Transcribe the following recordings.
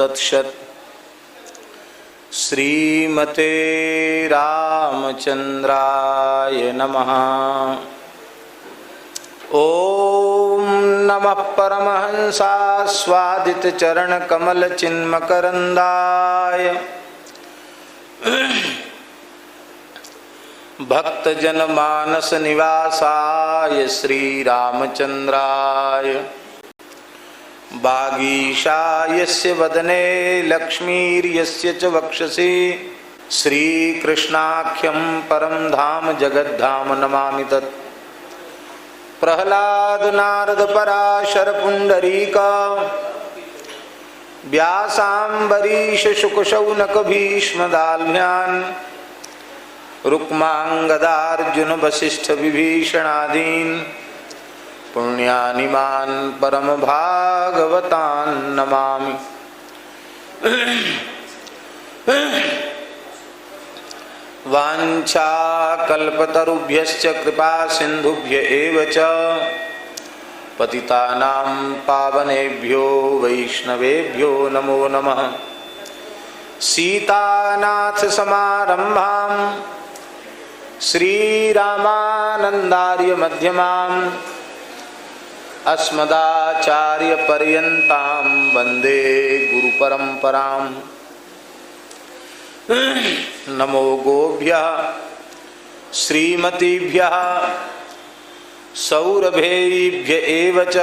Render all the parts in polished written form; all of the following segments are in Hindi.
तत्सत्। श्रीमते रामचंद्राय नमः। ओम नमः परमहंसास्वादित चरण कमल चिन्मकरंदाय भक्तजन मानस निवासाय श्री रामचंद्राय। वागीशायस्य वदने लक्ष्मीर्यस्य च वक्षसि श्रीकृष्णाख्यं परं धाम जगद्धाम नमामि तत्। प्रह्लाद नारद पराशर पुंडरीक व्यासाम्बरीश शुक शौनक भीष्म दाल्म्यान् रुक्मांगदार्जुन वसिष्ठ विभीषणादीन् पुण्यानिमान् परम भागवतान् नमामि। वाञ्छाकल्पतरुभ्यश्च कृपा सिन्धुभ्य एव च पतितानां पावनेभ्यो वैष्णवेभ्यो नमो नमः। सीतानाथ समारम्भां श्रीरामानन्दार्य मध्यमाम् अस्मदाचार्यपर्यन्तां वन्दे गुरुपरम्पराम्। नमो गोभ्यः श्रीमतीभ्यः सौरभेभ्य एव च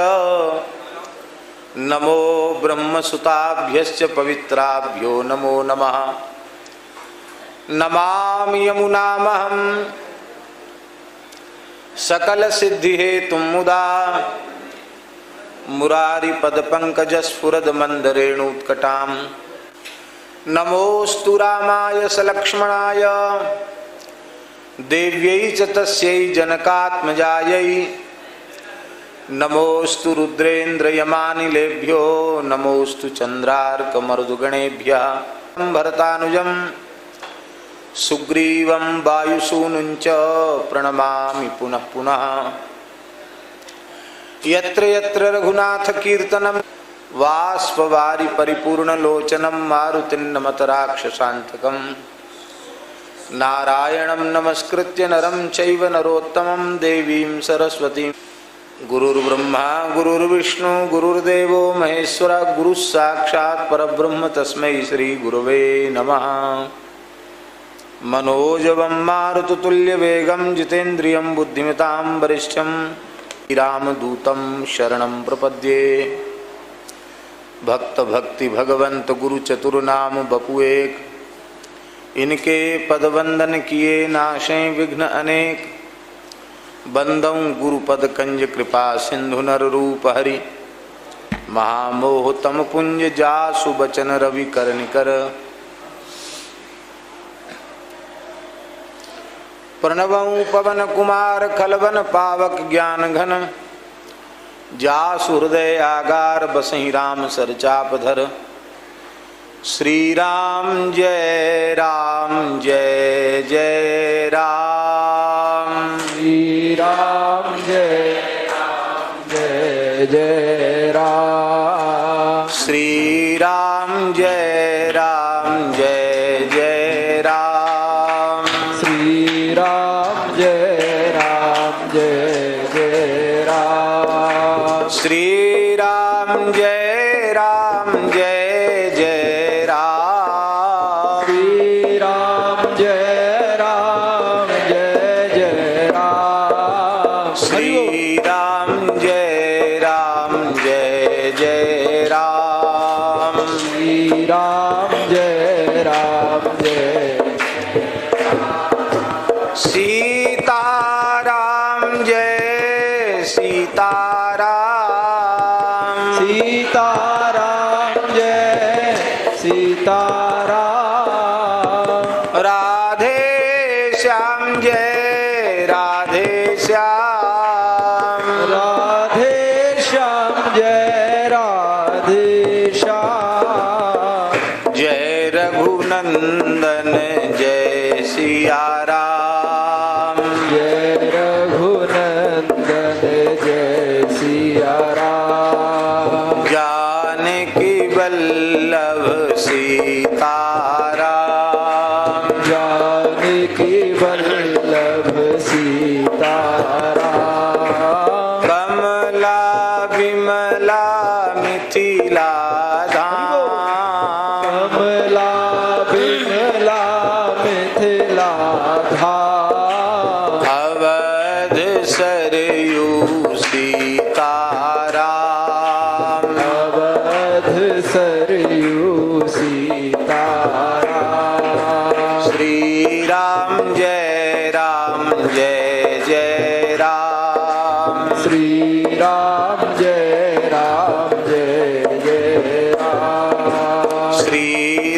नमो ब्रह्मसुताभ्यश्च पवित्राभ्यो नमो नमः। नमामि यमुनामहं सकलसिद्धिहेतुं मुदा मुरारिपदपङ्कजस्फुरद्मन्दरेणुत्कटां। नमोऽस्तु रामाय सलक्ष्मणाय देव्यै च तस्यै जनकात्मजायै। नमोऽस्तु रुद्रेन्द्रयमानिलेभ्यो नमोऽस्तु चन्द्रार्कमरुद्गणेभ्यः। भरतानुजं सुग्रीवं वायुसूनुं च प्रणमामि पुनः पुनः। यत्र यत्र रघुनाथकीर्तनं वाष्पवारि परिपूर्णलोचनं मारुतिं नमत राक्षसान्तकं। नारायणं नमस्कृत्य नरं चैव नरोत्तमं देवीं सरस्वतीं। गुरुर्ब्रह्मा गुरुर्विष्णु गुरुर्देवो महेश्वर गुरुः साक्षात् परब्रह्म तस्मै श्री गुरवे नमः। मनोजवं मारुततुल्यवेगं जितेन्द्रियं बुद्धिमतां वरिष्ठं रामदूतं शरणं प्रपद्ये। भक्त भक्ति भगवंत गुरु चतुर्नाम बपुएक। इनके पदवंदन किए नाशें विघ्न अनेक। बंदौ गुरुपद कंज कृपा सिंधु नर रूप हरि। महामोह तम पुंज जासु बचन रवि कर निकर। प्रणवं पवन कुमार खलवन पावक ज्ञान घन। जासु हृदय आगार बसहि राम सरचापधर। श्री राम जय जय राम। श्री राम जय जय राम। श्री राम जय जय राम। श्री राम जय जय राम। श्री राम जय जय राम। श्री राम जय जय राम। श्री राम जय जय राम। श्री राम जय सीताराम जय सीताराम। सीताराम जय सीताराम। राधे श्याम जय श्याम। राधे श्याम जय राधे श्याम। जय रघुनंदन जय सिया राम। जय रघुनंदन जय सिया राम। जानकी वल्लभ वल्लभ सीताराम जानकी वल्लभ सीताराम कमला विमला मिथिला धाम कमला विमला मिथिला धाम अवध सरयू सीताराम अवध सरयू सीताराम श्री राम जय जय राम श्री राम जय जय राम श्री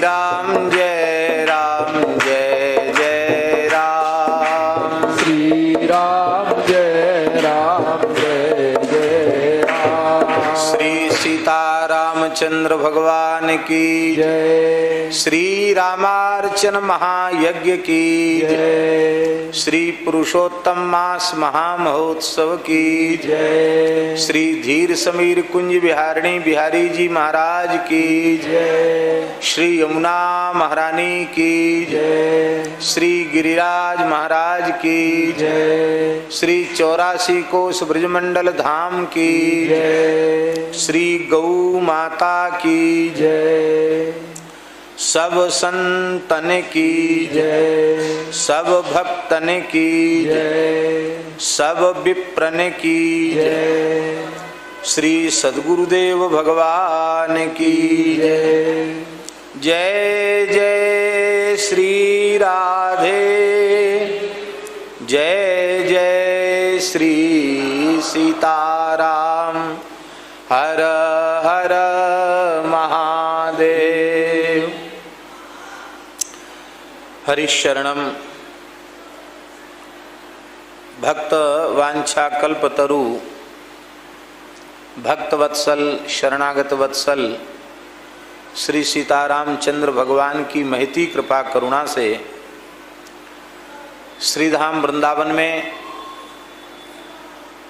राम जय जय राम श्री राम जय जय राम श्री सीतारामचंद्र भगवान की जय श्री रामार्चन महायज्ञ की जय श्री पुरुषोत्तम मास महामहोत्सव की जय श्री धीर समीर कुंज बिहारिणी बिहारी जी महाराज की जय श्री यमुना महारानी की जय श्री गिरिराज महाराज की जय श्री 84 कोस ब्रजमंडल धाम की जय श्री गौ माता की जय सब संतन की जय सब भक्तन की जय सब विप्रन की जय श्री सद्गुरुदेव भगवान की जय जय जय श्री राधे जय जय श्री सीताराम हर हर महादेव हरिशरणम भक्त वांछा कल्पतरु भक्तवत्सल शरणागत वत्सल श्री सीतारामचंद्र भगवान की महती कृपा करुणा से श्रीधाम वृंदावन में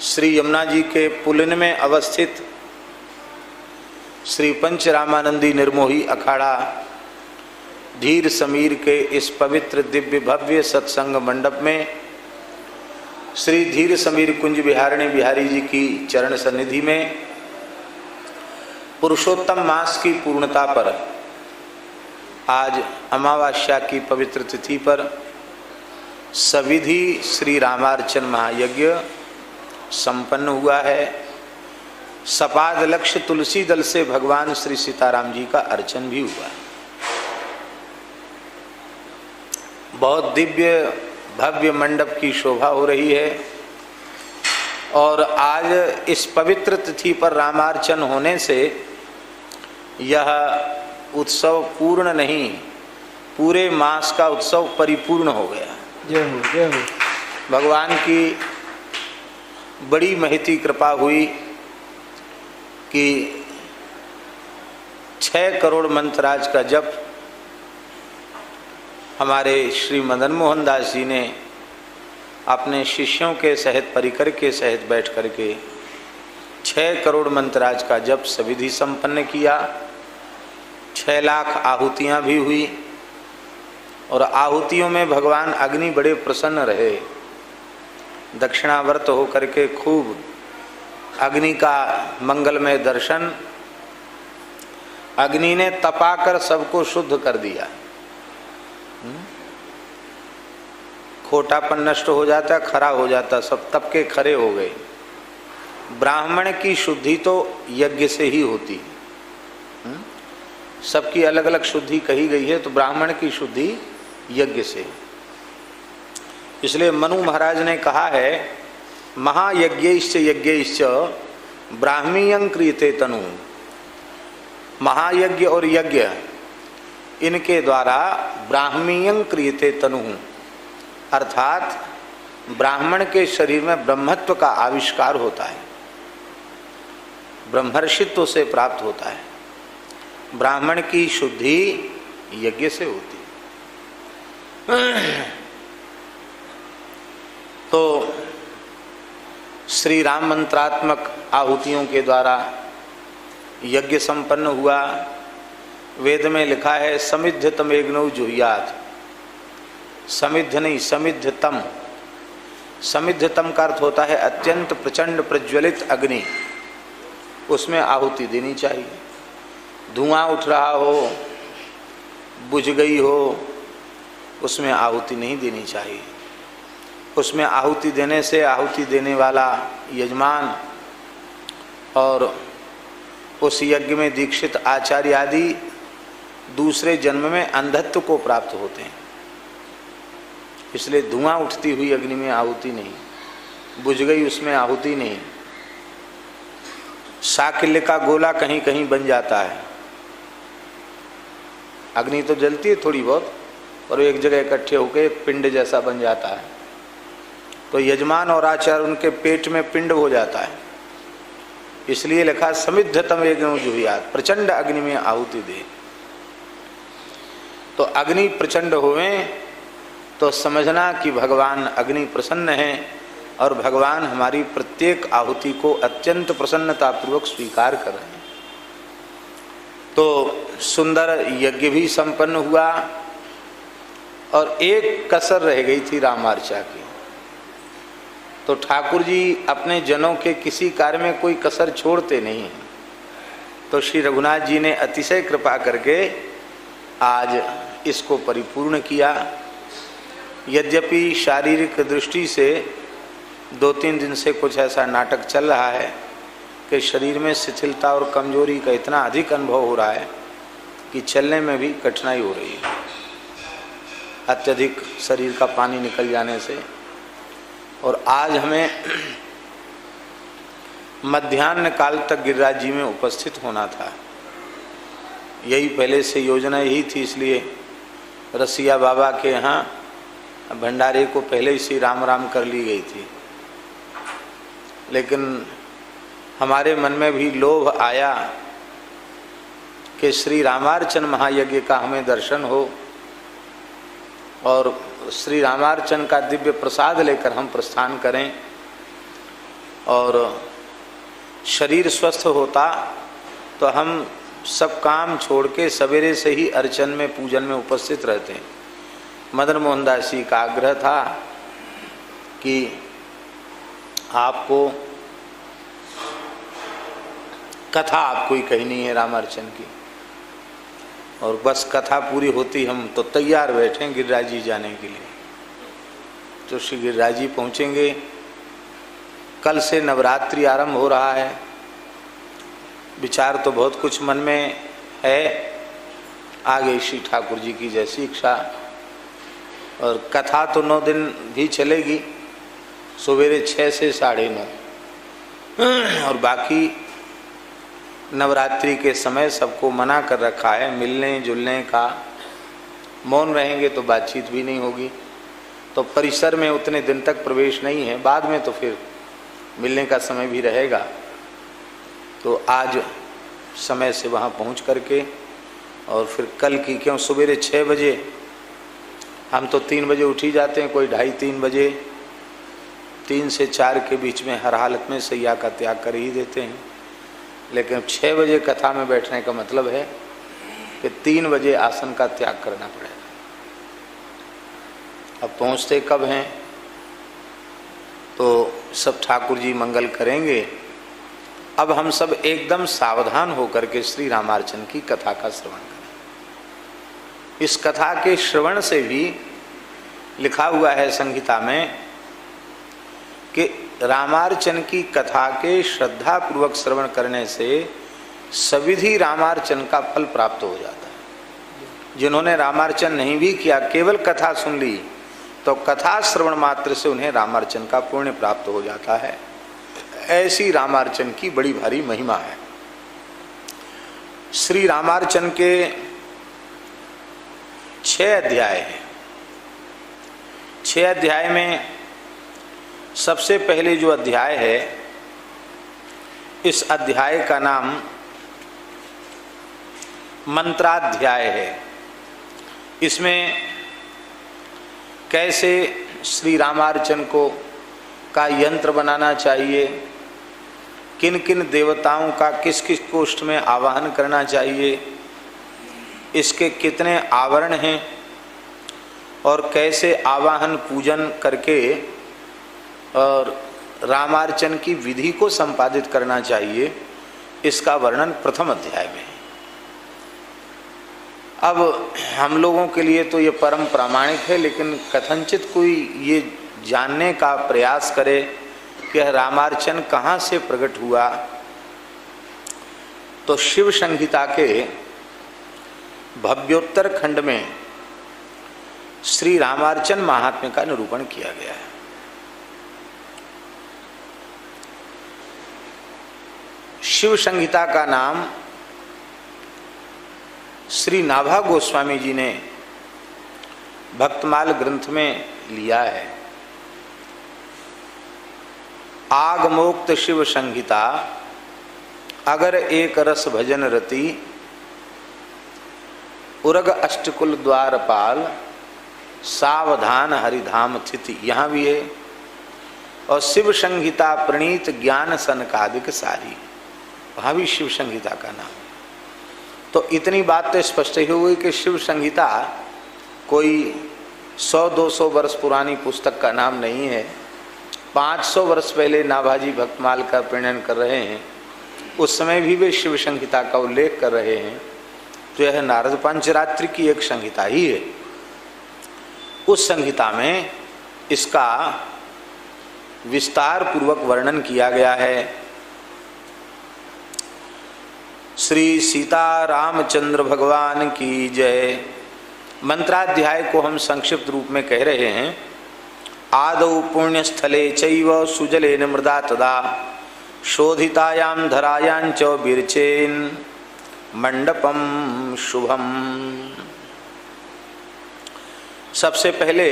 श्री यमुना जी के पुलिन में अवस्थित श्री पंचरामानंदी निर्मोही अखाड़ा धीर समीर के इस पवित्र दिव्य भव्य सत्संग मंडप में श्री धीर समीर कुंज बिहारिणी बिहारी जी की चरण सन्निधि में पुरुषोत्तम मास की पूर्णता पर आज अमावास्या की पवित्र तिथि पर सविधि श्री रामार्चन महायज्ञ संपन्न हुआ है। सपाद लक्ष्य तुलसी दल से भगवान श्री सीताराम जी का अर्चन भी हुआ। बहुत दिव्य भव्य मंडप की शोभा हो रही है और आज इस पवित्र तिथि पर रामार्चन होने से यह उत्सव पूर्ण नहीं, पूरे मास का उत्सव परिपूर्ण हो गया। जय हो जय हो। भगवान की बड़ी महती कृपा हुई कि 6 करोड़ मंत्राज का जप हमारे श्री मदन मोहन दास जी ने अपने शिष्यों के सहित परिकर के सहित बैठ करके 6 करोड़ मंत्राज का जप सविधि संपन्न किया। 6 लाख आहुतियाँ भी हुई और आहुतियों में भगवान अग्नि बड़े प्रसन्न रहे। दक्षिणावर्त होकर के खूब अग्नि का मंगलमय दर्शन, अग्नि ने तपाकर सबको शुद्ध कर दिया। खोटापन नष्ट हो जाता, खरा हो जाता, सब तप के खरे हो गए। ब्राह्मण की शुद्धि तो यज्ञ से ही होती है। सबकी अलग अलग शुद्धि कही गई है, तो ब्राह्मण की शुद्धि यज्ञ से। इसलिए मनु महाराज ने कहा है, महायज्ञैश्च यज्ञैश्च ब्राह्मीयं क्रियते तनु। महायज्ञ और यज्ञ इनके द्वारा ब्राह्मीयं क्रियते तनु, अर्थात ब्राह्मण के शरीर में ब्रह्मत्व का आविष्कार होता है, ब्रह्मर्षित्व से प्राप्त होता है। ब्राह्मण की शुद्धि यज्ञ से होती है। तो श्री राम मंत्रात्मक आहुतियों के द्वारा यज्ञ संपन्न हुआ। वेद में लिखा है समिद्ध तमेग्नौ जुह्यात्। समिद्ध नहीं, समिद्धतम। समिद्धतम का अर्थ होता है अत्यंत प्रचंड प्रज्वलित अग्नि, उसमें आहुति देनी चाहिए। धुआं उठ रहा हो, बुझ गई हो, उसमें आहुति नहीं देनी चाहिए। उसमें आहुति देने से आहुति देने वाला यजमान और उस यज्ञ में दीक्षित आचार्य आदि दूसरे जन्म में अंधत्व को प्राप्त होते हैं। इसलिए धुआं उठती हुई अग्नि में आहुति नहीं, बुझ गई उसमें आहुति नहीं। साकिल्य का गोला कहीं कहीं बन जाता है, अग्नि तो जलती है थोड़ी बहुत, और एक जगह इकट्ठे होकर पिंड जैसा बन जाता है। तो यजमान और आचार्य उनके पेट में पिंड हो जाता है। इसलिए लिखा समिद्धतम यज्ञ जुह्यात्, प्रचंड अग्नि में आहुति दे। तो अग्नि प्रचंड होवे तो समझना कि भगवान अग्नि प्रसन्न है और भगवान हमारी प्रत्येक आहुति को अत्यंत प्रसन्नतापूर्वक स्वीकार कर रहे हैं। तो सुंदर यज्ञ भी संपन्न हुआ और एक कसर रह गई थी रामार्चा की। तो ठाकुर जी अपने जनों के किसी कार्य में कोई कसर छोड़ते नहीं हैं। तो श्री रघुनाथ जी ने अतिशय कृपा करके आज इसको परिपूर्ण किया। यद्यपि शारीरिक दृष्टि से 2-3 दिन से कुछ ऐसा नाटक चल रहा है कि शरीर में शिथिलता और कमजोरी का इतना अधिक अनुभव हो रहा है कि चलने में भी कठिनाई हो रही है, अत्यधिक शरीर का पानी निकल जाने से। और आज हमें मध्याह्न काल तक गिरिराज जी में उपस्थित होना था, यही पहले से योजना यही थी। इसलिए रसिया बाबा के यहाँ भंडारे को पहले ही श्री राम राम कर ली गई थी, लेकिन हमारे मन में भी लोभ आया कि श्री रामार्चन महायज्ञ का हमें दर्शन हो और श्री रामार्चन का दिव्य प्रसाद लेकर हम प्रस्थान करें। और शरीर स्वस्थ होता तो हम सब काम छोड़ के सवेरे से ही अर्चन में पूजन में उपस्थित रहते हैं। मदन मोहन दास जी का आग्रह था कि आपको कथा आपको ही कहनी है रामार्चन की, और बस कथा पूरी होती हम तो तैयार बैठे गिरिराज जी जाने के लिए। तो श्री गिरिराज जी पहुँचेंगे। कल से नवरात्रि आरंभ हो रहा है। विचार तो बहुत कुछ मन में है, आगे श्री ठाकुर जी की जैसी इच्छा। और कथा तो 9 दिन भी चलेगी, सवेरे 6 से 9:30, और बाकी नवरात्रि के समय सबको मना कर रखा है मिलने जुलने का। मौन रहेंगे तो बातचीत भी नहीं होगी, तो परिसर में उतने दिन तक प्रवेश नहीं है। बाद में तो फिर मिलने का समय भी रहेगा। तो आज समय से वहाँ पहुँच करके और फिर कल की, क्यों सवेरे 6 बजे, हम तो 3 बजे उठ ही जाते हैं, कोई 2:30-3 बजे, 3 से 4 के बीच में हर हालत में सैया का त्याग कर ही देते हैं। लेकिन 6 बजे कथा में बैठने का मतलब है कि 3 बजे आसन का त्याग करना पड़ेगा। अब पहुँचते कब हैं, तो सब ठाकुर जी मंगल करेंगे। अब हम सब एकदम सावधान होकर के श्री रामार्चन की कथा का श्रवण करें। इस कथा के श्रवण से भी लिखा हुआ है संहिता में कि रामार्चन की कथा के श्रद्धा पूर्वक श्रवण करने से सविधि रामार्चन का फल प्राप्त हो जाता है। जिन्होंने रामार्चन नहीं भी किया, केवल कथा सुन ली, तो कथा श्रवण मात्र से उन्हें रामार्चन का पुण्य प्राप्त हो जाता है। ऐसी रामार्चन की बड़ी भारी महिमा है। श्री रामार्चन के 6 अध्याय हैं। 6 अध्याय में सबसे पहले जो अध्याय है, इस अध्याय का नाम मंत्राध्याय है। इसमें कैसे श्री रामार्चन को का यंत्र बनाना चाहिए, किन किन देवताओं का किस किस कोष्ठ में आवाहन करना चाहिए, इसके कितने आवरण हैं और कैसे आवाहन पूजन करके और रामार्चन की विधि को संपादित करना चाहिए, इसका वर्णन प्रथम अध्याय में है। अब हम लोगों के लिए तो ये परम प्रामाणिक है, लेकिन कथनचित कोई ये जानने का प्रयास करे कि रामार्चन कहाँ से प्रकट हुआ, तो शिव संहिता के भव्योत्तर खंड में श्री रामार्चन महात्म्य का निरूपण किया गया है। शिव संहिता का नाम श्री नाभा गोस्वामी जी ने भक्तमाल ग्रंथ में लिया है। आगमोक्त शिव संहिता अगर एक रस भजन रति, उरग अष्टकुल द्वारपाल, सावधान हरिधाम थिति, यहाँ भी है। और शिव संहिता प्रणीत ज्ञान सनकादिक सारी, वहाँ भी शिव संहिता का नाम। तो इतनी बात तो स्पष्ट ही हुई कि शिव संहिता कोई 100-200 वर्ष पुरानी पुस्तक का नाम नहीं है। 500 वर्ष पहले नाभाजी भक्तमाल का प्रणयन कर रहे हैं, उस समय भी वे शिव संहिता का उल्लेख कर रहे हैं। तो यह नारद पंचरात्रि की एक संहिता ही है। उस संहिता में इसका विस्तार पूर्वक वर्णन किया गया है। श्री सीता रामचंद्र भगवान की जय। मंत्राध्याय को हम संक्षिप्त रूप में कह रहे हैं। आदौ पुण्यस्थले चैव सुजलेन मृदा तदा, शोधितायां धरायां च बिरचेन मंडपम शुभम। सबसे पहले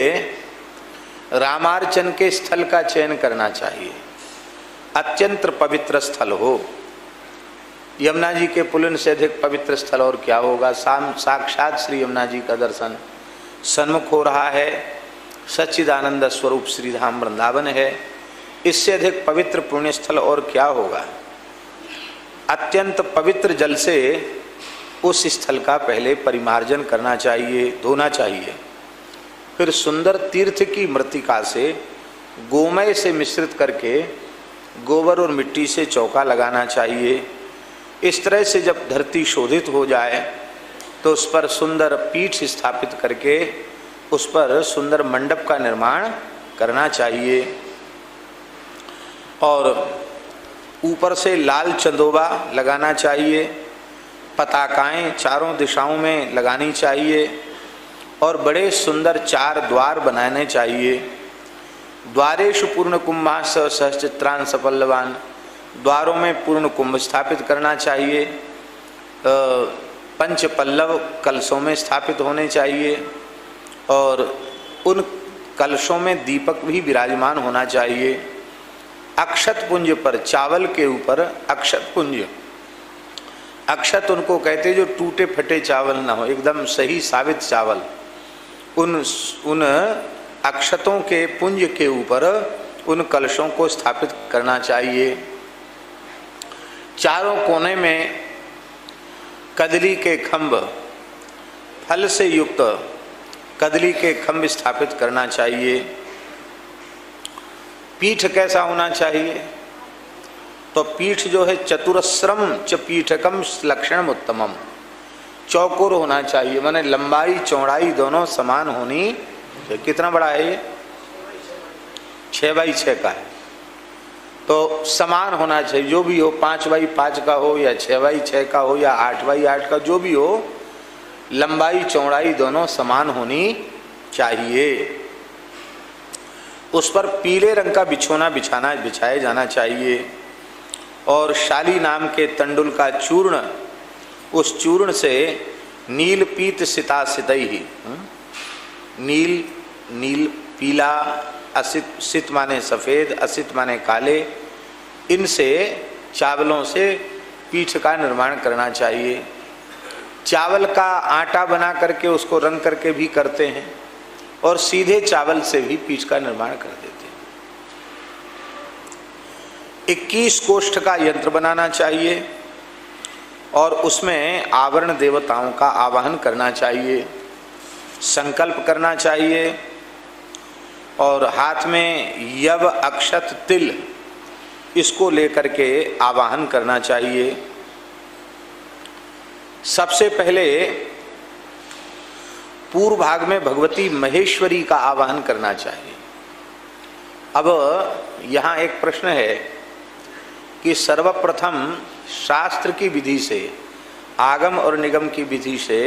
रामार्चन के स्थल का चयन करना चाहिए। अत्यंत पवित्र स्थल हो। यमुना जी के पुलिन से अधिक पवित्र स्थल और क्या होगा। साक्षात श्री यमुना जी का दर्शन सन्मुख हो रहा है। सच्चिदानंद स्वरूप श्री धाम वृंदावन है। इससे अधिक पवित्र पुण्य स्थल और क्या होगा। अत्यंत पवित्र जल से उस स्थल का पहले परिमार्जन करना चाहिए, धोना चाहिए। फिर सुंदर तीर्थ की मृत्तिका से गोमय से मिश्रित करके गोबर और मिट्टी से चौका लगाना चाहिए। इस तरह से जब धरती शोधित हो जाए तो उस पर सुंदर पीठ स्थापित करके उस पर सुंदर मंडप का निर्माण करना चाहिए। और ऊपर से लाल चंदोबा लगाना चाहिए। पताकाएं चारों दिशाओं में लगानी चाहिए और बड़े सुंदर 4 द्वार बनाने चाहिए। द्वारेषु पूर्ण कुंभा सहस्चित्रान सपल्लवान, द्वारों में पूर्ण कुंभ स्थापित करना चाहिए। 5 पल्लव कलशों में स्थापित होने चाहिए और उन कलशों में दीपक भी विराजमान होना चाहिए। अक्षत पुंज पर, चावल के ऊपर अक्षत पुंज, अक्षत उनको कहते जो टूटे फटे चावल ना हो, एकदम सही साबित चावल, उन अक्षतों के पुंज के ऊपर उन कलशों को स्थापित करना चाहिए। चारों कोने में कदली के खंभ, फल से युक्त कदली के खंभ स्थापित करना चाहिए। पीठ कैसा होना चाहिए, तो पीठ जो है चतुरस्रम च पीठकम लक्षणम उत्तमम, चौकोर होना चाहिए, माने लंबाई चौड़ाई दोनों समान होनी। कितना बड़ा है ये? 6x6 का है, तो समान होना चाहिए। जो भी हो, 5x5 का हो या 6x6 का हो या 8x8 का, जो भी हो, लंबाई चौड़ाई दोनों समान होनी चाहिए। उस पर पीले रंग का बिछोना बिछाया जाना चाहिए और शाली नाम के तंडुल का चूर्ण, उस चूर्ण से नील पीत सिता सितई ही, नील पीला, असित, सित माने सफ़ेद, असित माने काले, इनसे चावलों से पीठ का निर्माण करना चाहिए। चावल का आटा बना करके उसको रंग करके भी करते हैं और सीधे चावल से भी पीठ का निर्माण कर देते हैं। 21 कोष्ठ का यंत्र बनाना चाहिए। और उसमें आवरण देवताओं का आवाहन करना चाहिए, संकल्प करना चाहिए और हाथ में यव अक्षत तिल इसको लेकर के आवाहन करना चाहिए। सबसे पहले पूर्व भाग में भगवती महेश्वरी का आवाहन करना चाहिए। अब यहाँ एक प्रश्न है कि सर्वप्रथम शास्त्र की विधि से, आगम और निगम की विधि से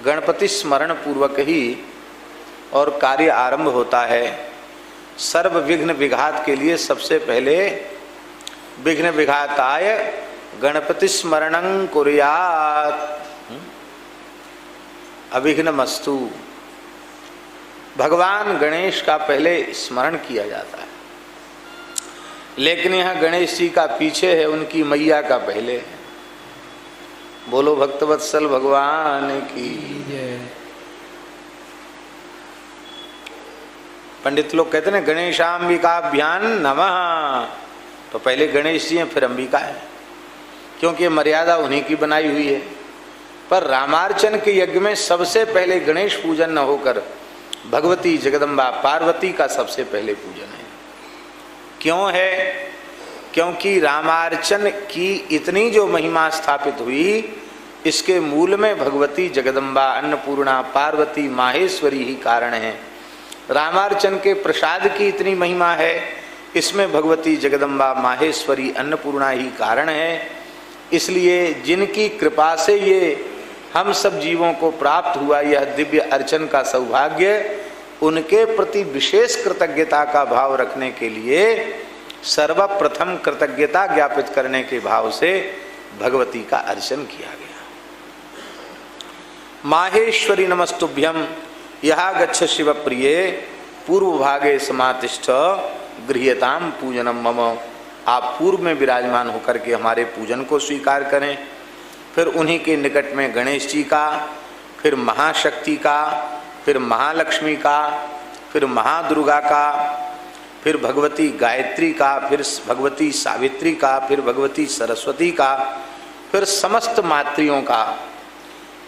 गणपति स्मरण पूर्वक ही और कार्य आरंभ होता है। सर्व विघ्न विघात के लिए सबसे पहले विघ्न विघाताय गणपति स्मरणं कुर्यात् अविघ्नमस्तु। भगवान गणेश का पहले स्मरण किया जाता है, लेकिन यहाँ गणेश जी का पीछे है, उनकी मैया का पहले है। बोलो भक्तवत्सल भगवान की जय। पंडित लोग कहते हैं गणेशाम्बिकाभ्यान नमः, तो पहले गणेश जी हैं फिर अंबिका है, क्योंकि मर्यादा उन्हीं की बनाई हुई है। पर रामार्चन के यज्ञ में सबसे पहले गणेश पूजन न होकर भगवती जगदम्बा पार्वती का सबसे पहले पूजन है। क्यों है? क्योंकि रामार्चन की इतनी जो महिमा स्थापित हुई, इसके मूल में भगवती जगदम्बा अन्नपूर्णा पार्वती माहेश्वरी ही कारण है। रामार्चन के प्रसाद की इतनी महिमा है, इसमें भगवती जगदम्बा माहेश्वरी अन्नपूर्णा ही कारण है। इसलिए जिनकी कृपा से ये हम सब जीवों को प्राप्त हुआ यह दिव्य अर्चन का सौभाग्य, उनके प्रति विशेष कृतज्ञता का भाव रखने के लिए सर्वप्रथम कृतज्ञता ज्ञापित करने के भाव से भगवती का अर्चन किया गया। माहेश्वरी नमस्तुभ्यम यहा गच्छ शिव प्रिये पूर्व भागे समातिष्ठ गृह्यताम पूजनम मम। आप पूर्व में विराजमान होकर के हमारे पूजन को स्वीकार करें। फिर उन्हीं के निकट में गणेश जी का, फिर महाशक्ति का, फिर महालक्ष्मी का, फिर महादुर्गा का, फिर भगवती गायत्री का, फिर भगवती सावित्री का, फिर भगवती सरस्वती का, फिर समस्त मातृयों का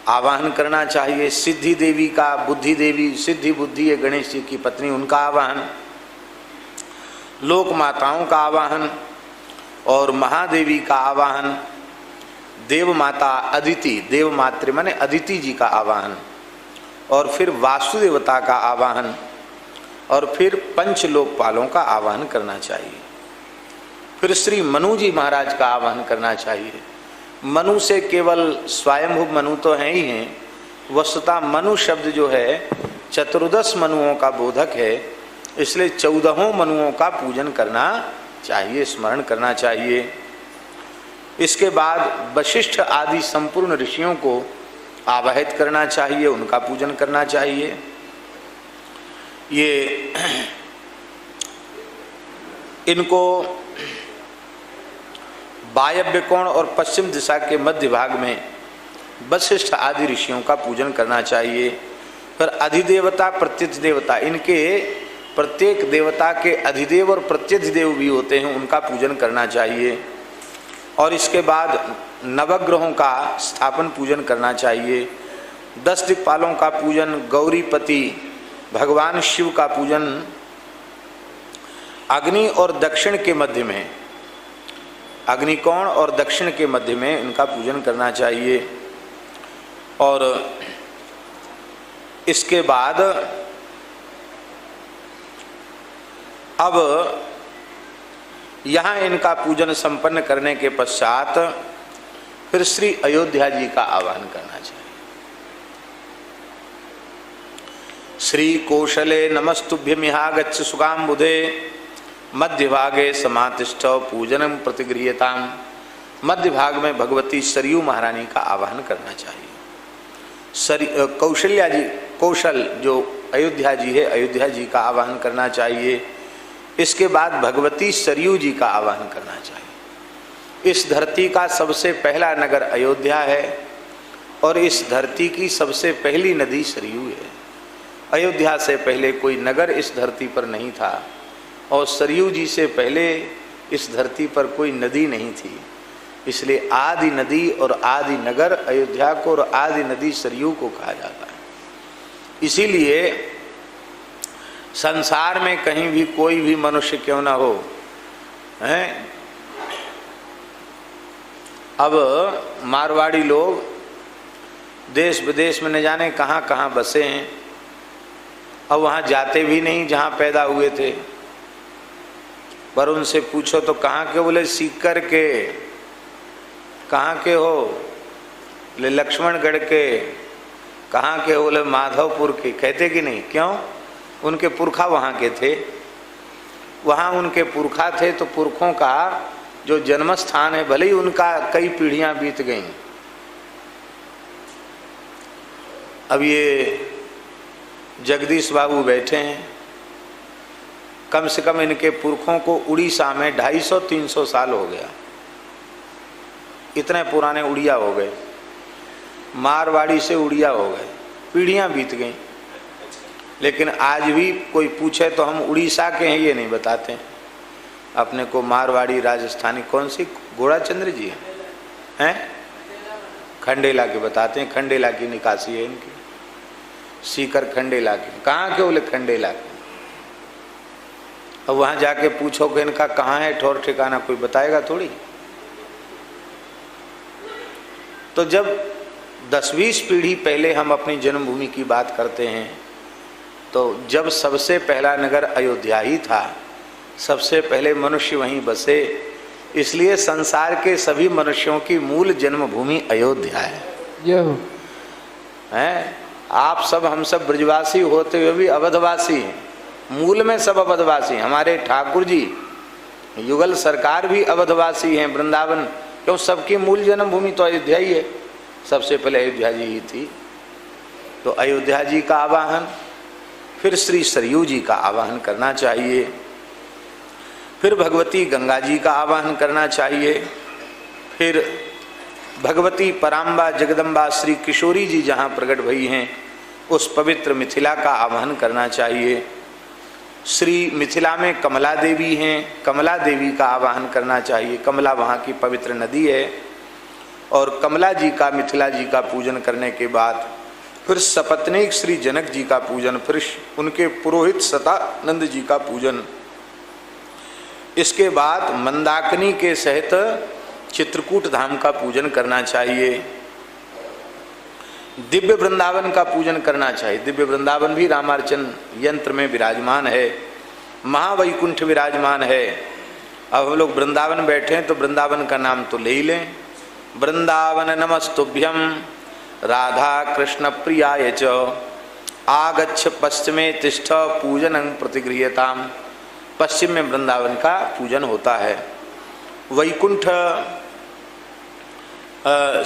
आवाहन करना चाहिए। सिद्धि देवी का, बुद्धि देवी, सिद्धि बुद्धि है गणेश जी की पत्नी, उनका आवाहन, लोक माताओं का आवाहन और महादेवी का आवाहन, देव माता अदिति, देव मातृ माने अदिति जी का आवाहन, और फिर वासुदेवता का आवाहन, और फिर पंच लोकपालों का आवाहन करना चाहिए। फिर श्री मनु जी महाराज का आवाहन करना चाहिए। मनु से केवल स्वयंभू मनु तो हैं ही हैं, वस्तुतः मनु शब्द जो है चतुर्दश मनुओं का बोधक है, इसलिए 14 मनुओं का पूजन करना चाहिए, स्मरण करना चाहिए। इसके बाद वशिष्ठ आदि संपूर्ण ऋषियों को आवाहित करना चाहिए, उनका पूजन करना चाहिए। ये इनको वायव्य कोण और पश्चिम दिशा के मध्य भाग में वशिष्ठ आदि ऋषियों का पूजन करना चाहिए। फिर अधिदेवता प्रत्यक्ष देवता, इनके प्रत्येक देवता के अधिदेव और प्रत्यक्ष देव भी होते हैं, उनका पूजन करना चाहिए। और इसके बाद नवग्रहों का स्थापन पूजन करना चाहिए। 10 दिक्पालों का पूजन, गौरीपति भगवान शिव का पूजन, अग्नि और दक्षिण के मध्य में, अग्निकोण और दक्षिण के मध्य में इनका पूजन करना चाहिए। और इसके बाद अब यहाँ इनका पूजन संपन्न करने के पश्चात फिर श्री अयोध्या जी का आवाहन करना चाहिए। श्री कौशले नमस्तुभ्यमिहा गच्छ सुगाम्बुधे मध्य भागे समातिष्ठ पूजनम प्रतिगृह्यताम। मध्य भाग में भगवती सरयू महारानी का आवाहन करना चाहिए। कौशल्या जी, कौशल जो अयोध्या जी है, अयोध्या जी का आवाहन करना चाहिए। इसके बाद भगवती सरयू जी का आवाहन करना चाहिए। इस धरती का सबसे पहला नगर अयोध्या है और इस धरती की सबसे पहली नदी सरयू है। अयोध्या से पहले कोई नगर इस धरती पर नहीं था और सरयू जी से पहले इस धरती पर कोई नदी नहीं थी। इसलिए आदि नदी और आदि नगर अयोध्या को और आदि नदी सरयू को कहा जाता है। इसीलिए संसार में कहीं भी कोई भी मनुष्य क्यों ना हो, हैं, अब मारवाड़ी लोग देश विदेश में न जाने कहाँ कहाँ बसे हैं, अब वहाँ जाते भी नहीं जहाँ पैदा हुए थे। पर उनसे पूछो तो कहाँ के, बोले सीकर के। कहाँ के हो, बोले लक्ष्मणगढ़ के। कहाँ के, बोले माधवपुर के। कहते कि नहीं, क्यों? उनके पुरखा वहाँ के थे, वहाँ उनके पुरखा थे, तो पुरखों का जो जन्म स्थान है, भले ही उनका कई पीढ़ियां बीत गईं। अब ये जगदीश बाबू बैठे हैं, कम से कम इनके पुरखों को उड़ीसा में 250-300 साल हो गया, इतने पुराने उड़िया हो गए, मारवाड़ी से उड़िया हो गए, पीढ़ियां बीत गईं। लेकिन आज भी कोई पूछे तो हम उड़ीसा के हैं ये नहीं बताते हैं। अपने को मारवाड़ी राजस्थानी कौन सी, घोड़ाचंद्र जी हैं, खंडेला के बताते हैं, खंडेला की निकासी है इनकी, सीकर खंडेला की। कहाँ के, बोले खंडेला के। अब वहाँ जाके पूछो कि इनका कहाँ है ठौर ठिकाना, कोई बताएगा थोड़ी। तो जब 10-20 पीढ़ी पहले हम अपनी जन्मभूमि की बात करते हैं, तो जब सबसे पहला नगर अयोध्या ही था, सबसे पहले मनुष्य वहीं बसे, इसलिए संसार के सभी मनुष्यों की मूल जन्मभूमि अयोध्या है। आप सब, हम सब ब्रजवासी होते हुए भी अवधवासी हैं, मूल में सब अवधवासी। हमारे ठाकुर जी युगल सरकार भी अवधवासी हैं, वृंदावन, क्यों? सबकी मूल जन्मभूमि तो अयोध्या ही है, सबसे पहले अयोध्या जी ही थी। तो अयोध्या जी का आवाहन, फिर श्री सरयू जी का आवाहन करना चाहिए, फिर भगवती गंगा जी का आवाहन करना चाहिए, फिर भगवती पराम्बा जगदम्बा श्री किशोरी जी जहाँ प्रकट भई हैं उस पवित्र मिथिला का आवाहन करना चाहिए। श्री मिथिला में कमला देवी हैं, कमला देवी का आवाहन करना चाहिए, कमला वहाँ की पवित्र नदी है। और कमला जी का, मिथिला जी का पूजन करने के बाद फिर सपत्नीक श्री जनक जी का पूजन, फिर उनके पुरोहित सतानंद जी का पूजन, इसके बाद मंदाकिनी के सहित चित्रकूट धाम का पूजन करना चाहिए, दिव्य वृंदावन का पूजन करना चाहिए। दिव्य वृंदावन भी रामार्चन यंत्र में विराजमान है, महावैकुंठ विराजमान है। अब हम लोग वृंदावन बैठे हैं तो वृंदावन का नाम तो ले ही लें। वृंदावन नमस्तुभ्यम राधा कृष्ण प्रियाय च आगच्छ पश्चिमे तिष्ठ पूजनं प्रतिगृह्यताम। पश्चिम में वृंदावन का पूजन होता है। वैकुंठ,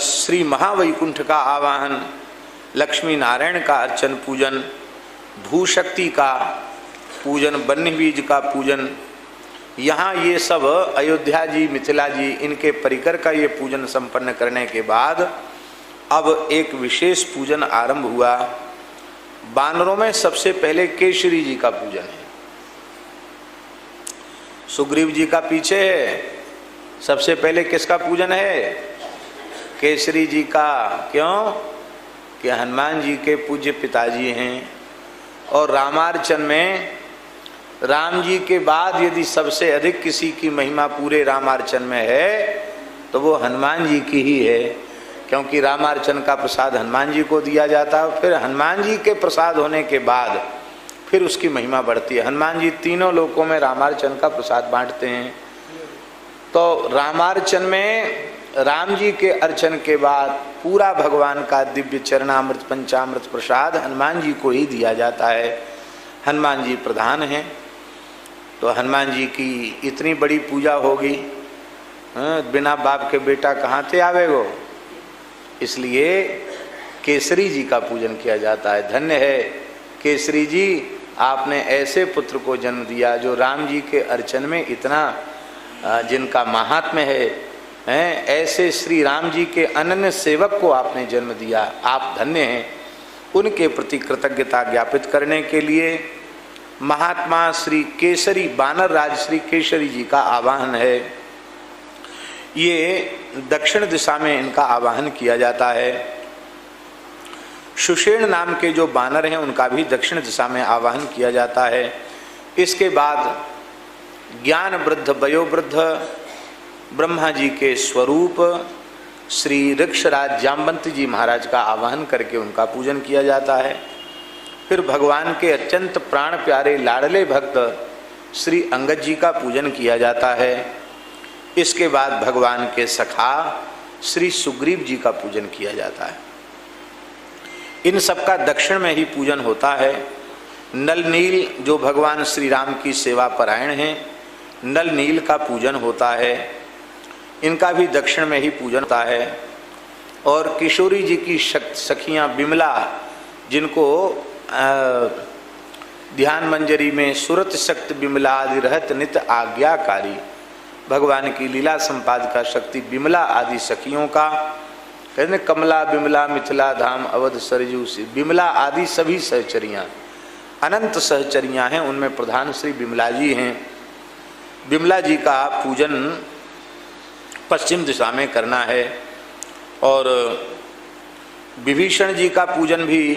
श्री महावैकुंठ का आवाहन, लक्ष्मी नारायण का अर्चन पूजन, भूशक्ति का पूजन, बन्नी बीज का पूजन, यहाँ ये सब अयोध्या जी, मिथिला जी, इनके परिकर का ये पूजन संपन्न करने के बाद अब एक विशेष पूजन आरंभ हुआ। बानरों में सबसे पहले केसरी जी का पूजन है। सुग्रीव जी का पीछे है, सबसे पहले किसका पूजन है? केसरी जी का। क्यों? कि हनुमान जी के पूज्य पिताजी हैं। और रामार्चन में राम जी के बाद यदि सबसे अधिक किसी की महिमा पूरे रामार्चन में है तो वो हनुमान जी की ही है, क्योंकि रामार्चन का प्रसाद हनुमान जी को दिया जाता है। फिर हनुमान जी के प्रसाद होने के बाद फिर उसकी महिमा बढ़ती है। हनुमान जी तीनों लोकों में रामार्चन का प्रसाद बांटते हैं। तो रामार्चन में राम जी के अर्चन के बाद पूरा भगवान का दिव्य चरणामृत पंचामृत प्रसाद हनुमान जी को ही दिया जाता है। हनुमान जी प्रधान हैं, तो हनुमान जी की इतनी बड़ी पूजा होगी, बिना बाप के बेटा कहाँ थे आवेगो, इसलिए केसरी जी का पूजन किया जाता है। धन्य है केसरी जी, आपने ऐसे पुत्र को जन्म दिया जो राम जी के अर्चन में इतना जिनका महात्म्य है, ऐसे श्री राम जी के अनन्य सेवक को आपने जन्म दिया, आप धन्य हैं। उनके प्रति कृतज्ञता ज्ञापित करने के लिए महात्मा श्री केसरी बानर राज श्री केसरी जी का आवाहन है। ये दक्षिण दिशा में इनका आवाहन किया जाता है। सुषेण नाम के जो बानर हैं उनका भी दक्षिण दिशा में आवाहन किया जाता है। इसके बाद ज्ञान वृद्ध वयोवृद्ध ब्रह्मा जी के स्वरूप श्री ऋक्षराज जाम्बंत जी महाराज का आवाहन करके उनका पूजन किया जाता है। फिर भगवान के अत्यंत प्राण प्यारे लाडले भक्त श्री अंगद जी का पूजन किया जाता है। इसके बाद भगवान के सखा श्री सुग्रीव जी का पूजन किया जाता है। इन सबका दक्षिण में ही पूजन होता है। नल नील जो भगवान श्री राम की सेवा परायण हैं, नल नील का पूजन होता है, इनका भी दक्षिण में ही पूजन होता है। और किशोरी जी की सखियाँ बिमला, जिनको ध्यान मंजरी में सुरत शक्ति बिमला आदि रहत नित आज्ञाकारी, भगवान की लीला संपादिका शक्ति बिमला आदि सखियों का, कहते कमला बिमला मिथिला धाम अवध सरजू से, बिमला आदि सभी सहचरियाँ अनंत सहचरियाँ हैं, उनमें प्रधान श्री बिमला जी हैं। बिमला जी का पूजन पश्चिम दिशा में करना है। और विभीषण जी का पूजन भी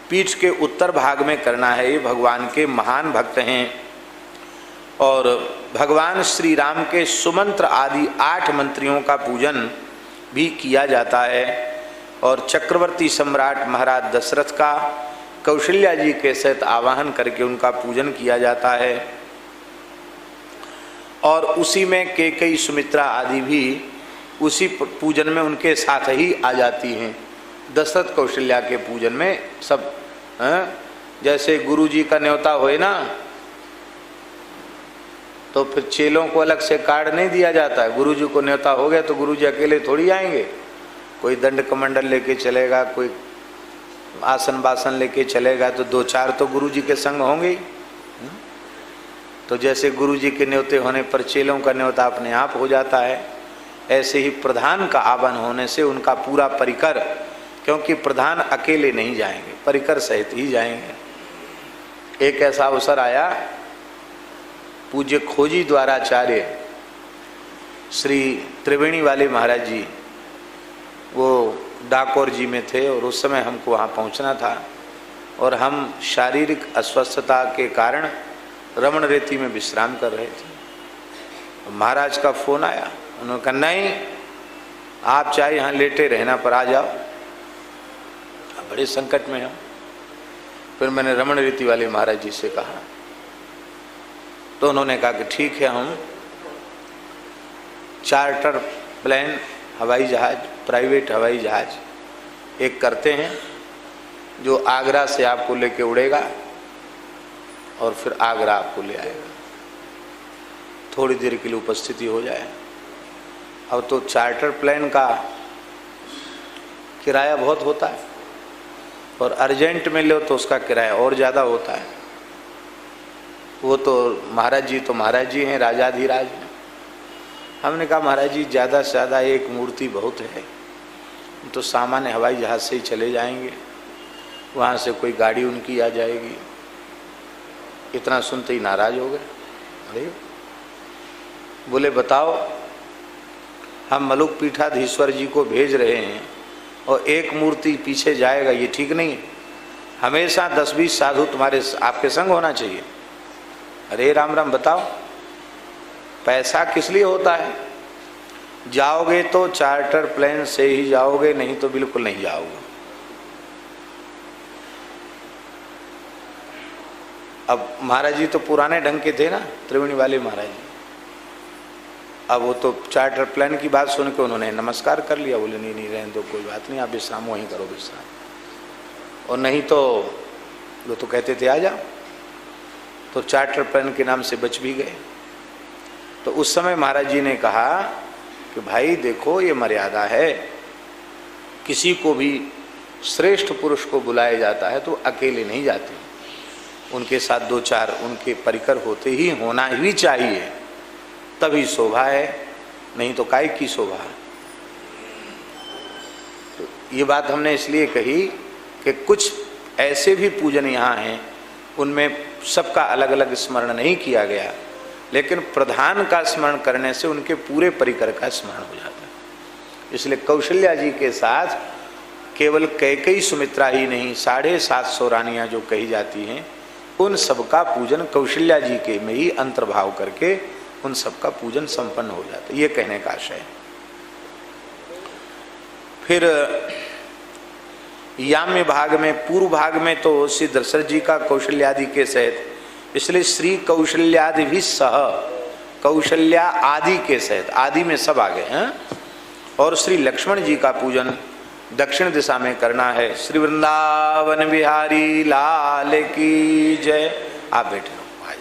पीठ के उत्तर भाग में करना है। ये भगवान के महान भक्त हैं। और भगवान श्री राम के सुमंत्र आदि 8 मंत्रियों का पूजन भी किया जाता है। और चक्रवर्ती सम्राट महाराज दशरथ का कौशल्या जी के सहित आवाहन करके उनका पूजन किया जाता है। और उसी में कैकेयी सुमित्रा आदि भी उसी पूजन में उनके साथ ही आ जाती हैं। दशरथ कौशल्या के पूजन में सब जैसे गुरु जी का न्योता होए ना, तो फिर चेलों को अलग से कार्ड नहीं दिया जाता है। गुरु जी को न्योता हो गया तो गुरु जी अकेले थोड़ी आएंगे, कोई दंड कमंडल लेके चलेगा, कोई आसन बासन लेके चलेगा, तो 2-4 तो गुरु जी के संग होंगे ही। तो जैसे गुरु जी के न्योते होने पर चेलों का न्योता अपने आप हो जाता है, ऐसे ही प्रधान का आवाहन होने से उनका पूरा परिकर, क्योंकि प्रधान अकेले नहीं जाएंगे, परिकर सहित ही जाएंगे। एक ऐसा अवसर आया, पूज्य खोजी द्वाराचार्य श्री त्रिवेणी वाले महाराज जी वो डाकोर जी में थे, और उस समय हमको वहाँ पहुँचना था। और हम शारीरिक अस्वस्थता के कारण रमण रेती में विश्राम कर रहे थे। महाराज का फोन आया, उन्होंने कहा नहीं, आप चाहे यहाँ लेटे रहना पर आ जाओ, बड़े संकट में हो। फिर मैंने रमण रीति वाले महाराज जी से कहा, तो उन्होंने कहा कि ठीक है, हम चार्टर प्लेन हवाई जहाज, प्राइवेट हवाई जहाज एक करते हैं जो आगरा से आपको लेके उड़ेगा और फिर आगरा आपको ले आएगा, थोड़ी देर के लिए उपस्थिति हो जाए। अब तो चार्टर प्लेन का किराया बहुत होता है, और अर्जेंट में लो तो उसका किराया और ज़्यादा होता है। वो तो महाराज जी हैं, राजाधिराज हैं। हमने कहा महाराज जी ज़्यादा से ज़्यादा एक मूर्ति बहुत है, तो सामान्य हवाई जहाज़ से ही चले जाएंगे, वहाँ से कोई गाड़ी उनकी आ जाएगी। इतना सुनते ही नाराज हो गए। अरे बोले बताओ, हम मलुक पीठाधीश्वर जी को भेज रहे हैं और एक मूर्ति पीछे जाएगा, ये ठीक नहीं है। हमेशा 10-20 साधु तुम्हारे आपके संग होना चाहिए। अरे राम राम, बताओ पैसा किस लिए होता है? जाओगे तो चार्टर प्लेन से ही जाओगे, नहीं तो बिल्कुल नहीं जाओगे। अब महाराज जी तो पुराने ढंग के थे ना, त्रिवेणी वाले महाराज जी। अब वो तो चार्टर प्लेन की बात सुन के उन्होंने नमस्कार कर लिया, बोले नहीं नहीं रहने दो, कोई बात नहीं, आप विश्राम वहीं करो विश्राम। और नहीं तो वो तो कहते थे आ जाओ, तो चार्टर प्लेन के नाम से बच भी गए। तो उस समय महाराज जी ने कहा कि भाई देखो, ये मर्यादा है, किसी को भी श्रेष्ठ पुरुष को बुलाया जाता है तो अकेले नहीं जाते, उनके साथ 2-4 उनके परिकर होते ही होना ही चाहिए, तभी शोभा है, नहीं तो काय की शोभा है। तो ये बात हमने इसलिए कही कि कुछ ऐसे भी पूजन यहाँ हैं, उनमें सबका अलग अलग स्मरण नहीं किया गया, लेकिन प्रधान का स्मरण करने से उनके पूरे परिकर का स्मरण हो जाता है। इसलिए कौशल्या जी के साथ केवल कैकेयी सुमित्रा ही नहीं, 750 रानियां जो कही जाती हैं, उन सबका पूजन कौशल्या जी के में ही अंतर्भाव करके उन सबका पूजन संपन्न हो जाता है, ये कहने का आशय है। फिर याम्य भाग में, पूर्व भाग में तो श्री दशरथ जी का कौशल्यादि के सहित, इसलिए श्री कौशल्यादि भी सह, कौशल्या आदि के सहित, आदि में सब आ गए हैं। और श्री लक्ष्मण जी का पूजन दक्षिण दिशा में करना है। श्री वृंदावन बिहारी लाल की जय। आप बैठे रहो, आज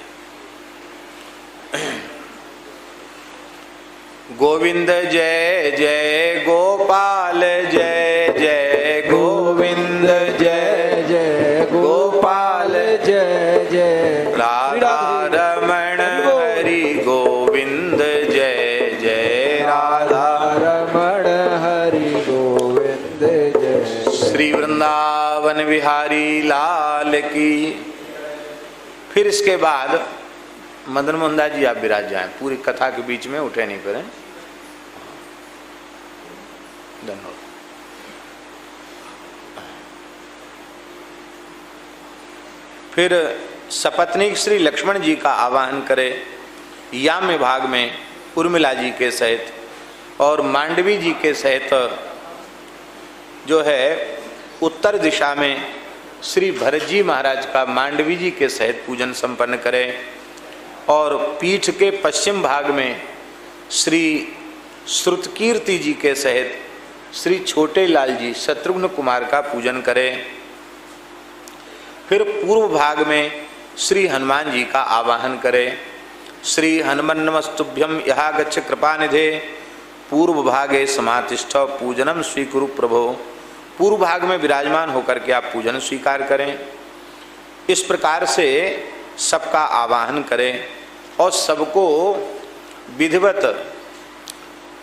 गोविंद जय जय गोपाल जय जय गोविंद जय जय गोपाल जय जय राधा रमण हरि गोविंद जय जय राधा रमण हरि गोविंद जय। श्री वृंदावन बिहारी लाल की। फिर इसके बाद मदन मोहन दास जी आप विराज जाएं, पूरी कथा के बीच में उठे नहीं करें। धन्यवाद। फिर सपत्नीक श्री लक्ष्मण जी का आवाहन करें याम्य भाग में उर्मिला जी के सहित, और मांडवी जी के सहित जो है उत्तर दिशा में श्री भरत जी महाराज का मांडवी जी के सहित पूजन संपन्न करें, और पीठ के पश्चिम भाग में श्री श्रुतकीर्ति जी के सहित श्री छोटे लाल जी शत्रुघ्न कुमार का पूजन करें। फिर पूर्व भाग में श्री हनुमान जी का आवाहन करें। श्री हनुमन नमस्तुभ्यम यहाँ गच्छ कृपानिधे पूर्व भागे समातिष्ठ पूजनम स्वीकुरु प्रभो। पूर्व भाग में विराजमान होकर के आप पूजन स्वीकार करें। इस प्रकार से सबका आवाहन करें और सबको विधिवत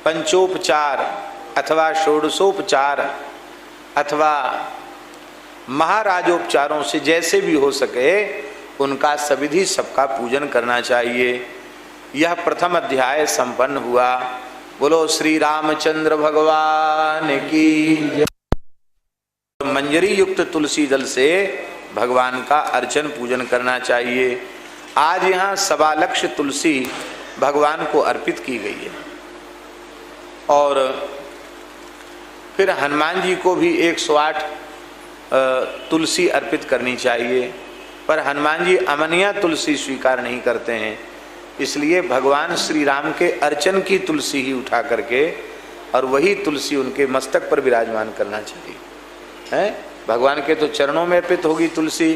पंचोपचार अथवा षोडशोपचार अथवा महाराजोपचारों से जैसे भी हो सके उनका सविधि सबका पूजन करना चाहिए। यह प्रथम अध्याय संपन्न हुआ। बोलो श्री रामचंद्र भगवान की। मंजरी युक्त तुलसी जल से भगवान का अर्चन पूजन करना चाहिए। आज यहाँ 1.25 लक्ष तुलसी भगवान को अर्पित की गई है। और फिर हनुमान जी को भी 108 तुलसी अर्पित करनी चाहिए, पर हनुमान जी अमनिया तुलसी स्वीकार नहीं करते हैं, इसलिए भगवान श्री राम के अर्चन की तुलसी ही उठा करके और वही तुलसी उनके मस्तक पर विराजमान करना चाहिए। है भगवान के तो चरणों में अर्पित होगी तुलसी,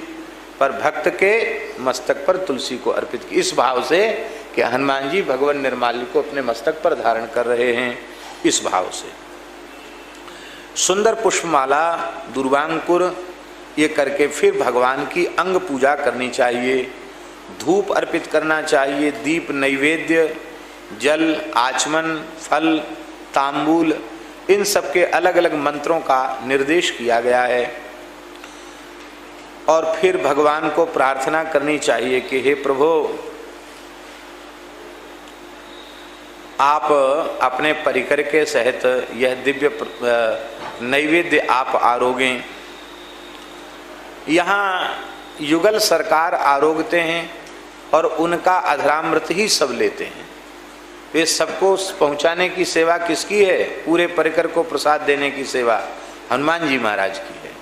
पर भक्त के मस्तक पर तुलसी को अर्पित की, इस भाव से कि हनुमान जी भगवान निर्माल्य को अपने मस्तक पर धारण कर रहे हैं, इस भाव से। सुंदर पुष्पमाला दुर्वांकुर ये करके फिर भगवान की अंग पूजा करनी चाहिए। धूप अर्पित करना चाहिए, दीप नैवेद्य, जल, आचमन, फल, तांबूल, इन सब के अलग अलग मंत्रों का निर्देश किया गया है। और फिर भगवान को प्रार्थना करनी चाहिए कि हे प्रभु, आप अपने परिकर के सहित यह दिव्य नैवेद्य आप आरोगें। यहाँ युगल सरकार आरोगते हैं और उनका अधरामृत ही सब लेते हैं। वे सबको पहुँचाने की सेवा किसकी है? पूरे परिकर को प्रसाद देने की सेवा हनुमान जी महाराज की है।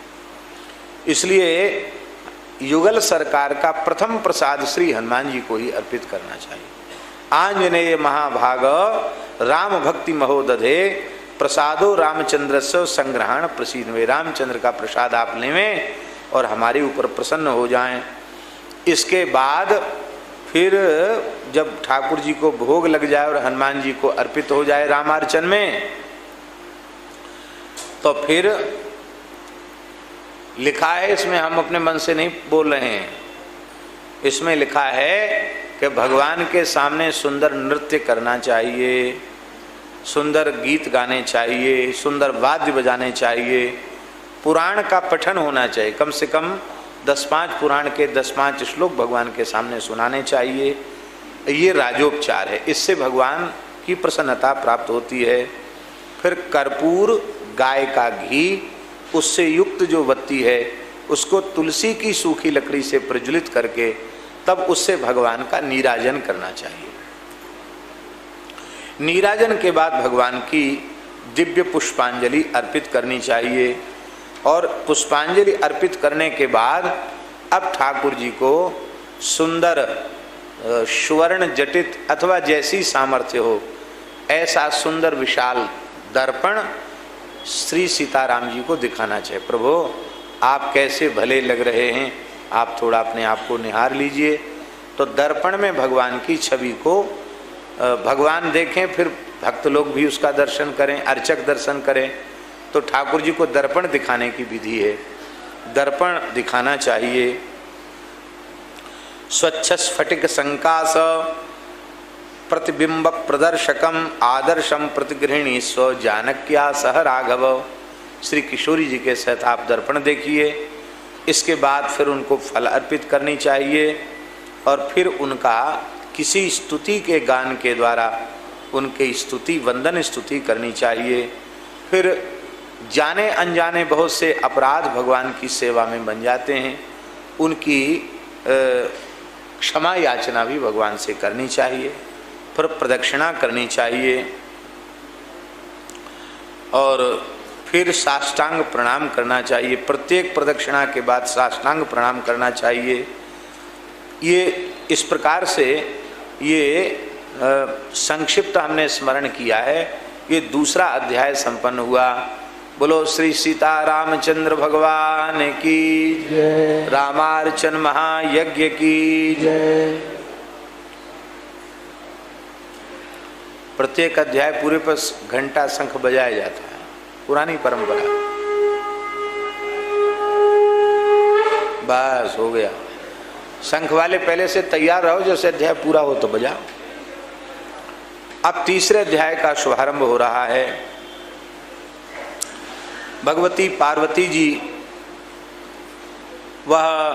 इसलिए युगल सरकार का प्रथम प्रसाद श्री हनुमान जी को ही अर्पित करना चाहिए। आंजनेय महाभाग राम भक्ति महोदधे प्रसादो रामचंद्र से संग्रहण प्रसीद में। रामचंद्र का प्रसाद आप लेवें और हमारे ऊपर प्रसन्न हो जाएं। इसके बाद फिर जब ठाकुर जी को भोग लग जाए और हनुमान जी को अर्पित हो जाए रामार्चन में, तो फिर लिखा है, इसमें हम अपने मन से नहीं बोल रहे हैं, इसमें लिखा है कि भगवान के सामने सुंदर नृत्य करना चाहिए, सुंदर गीत गाने चाहिए, सुंदर वाद्य बजाने चाहिए, पुराण का पठन होना चाहिए, कम से कम 10-5 पुराण के 10-5 श्लोक भगवान के सामने सुनाने चाहिए। ये राजोपचार है, इससे भगवान की प्रसन्नता प्राप्त होती है। फिर कर्पूर, गाय का घी, उससे युक्त जो बत्ती है उसको तुलसी की सूखी लकड़ी से प्रज्वलित करके तब उससे भगवान का नीराजन करना चाहिए। नीराजन के बाद भगवान की दिव्य पुष्पांजलि अर्पित करनी चाहिए। और पुष्पांजलि अर्पित करने के बाद अब ठाकुर जी को सुंदर स्वर्ण जटित अथवा जैसी सामर्थ्य हो ऐसा सुंदर विशाल दर्पण श्री सीताराम जी को दिखाना चाहिए। प्रभु आप कैसे भले लग रहे हैं, आप थोड़ा अपने आप को निहार लीजिए। तो दर्पण में भगवान की छवि को भगवान देखें, फिर भक्त लोग भी उसका दर्शन करें, अर्चक दर्शन करें। तो ठाकुर जी को दर्पण दिखाने की विधि है, दर्पण दिखाना चाहिए। स्वच्छ स्फटिक संकाश प्रतिबिंब प्रदर्शकम आदर्शम प्रतिगृहिणी स्व जानक्या सह राघव। श्री किशोरी जी के साथ आप दर्पण देखिए। इसके बाद फिर उनको फल अर्पित करनी चाहिए और फिर उनका किसी स्तुति के गान के द्वारा उनके स्तुति वंदन स्तुति करनी चाहिए। फिर जाने अनजाने बहुत से अपराध भगवान की सेवा में बन जाते हैं, उनकी क्षमा याचना भी भगवान से करनी चाहिए। फिर प्रदक्षिणा करनी चाहिए और फिर साष्टांग प्रणाम करना चाहिए। प्रत्येक प्रदक्षिणा के बाद साष्टांग प्रणाम करना चाहिए। ये इस प्रकार से ये संक्षिप्त हमने स्मरण किया है। ये दूसरा अध्याय संपन्न हुआ। बोलो श्री सीतारामचंद्र भगवान की जय, रामार्चन महायज्ञ की जय। प्रत्येक अध्याय पूरे पर घंटा शंख बजाया जाता है, पुरानी परंपरा। बस हो गया। शंख वाले पहले से तैयार रहो, जैसे अध्याय पूरा हो तो बजाओ। अब तीसरे अध्याय का शुभारंभ हो रहा है। भगवती पार्वती जी वह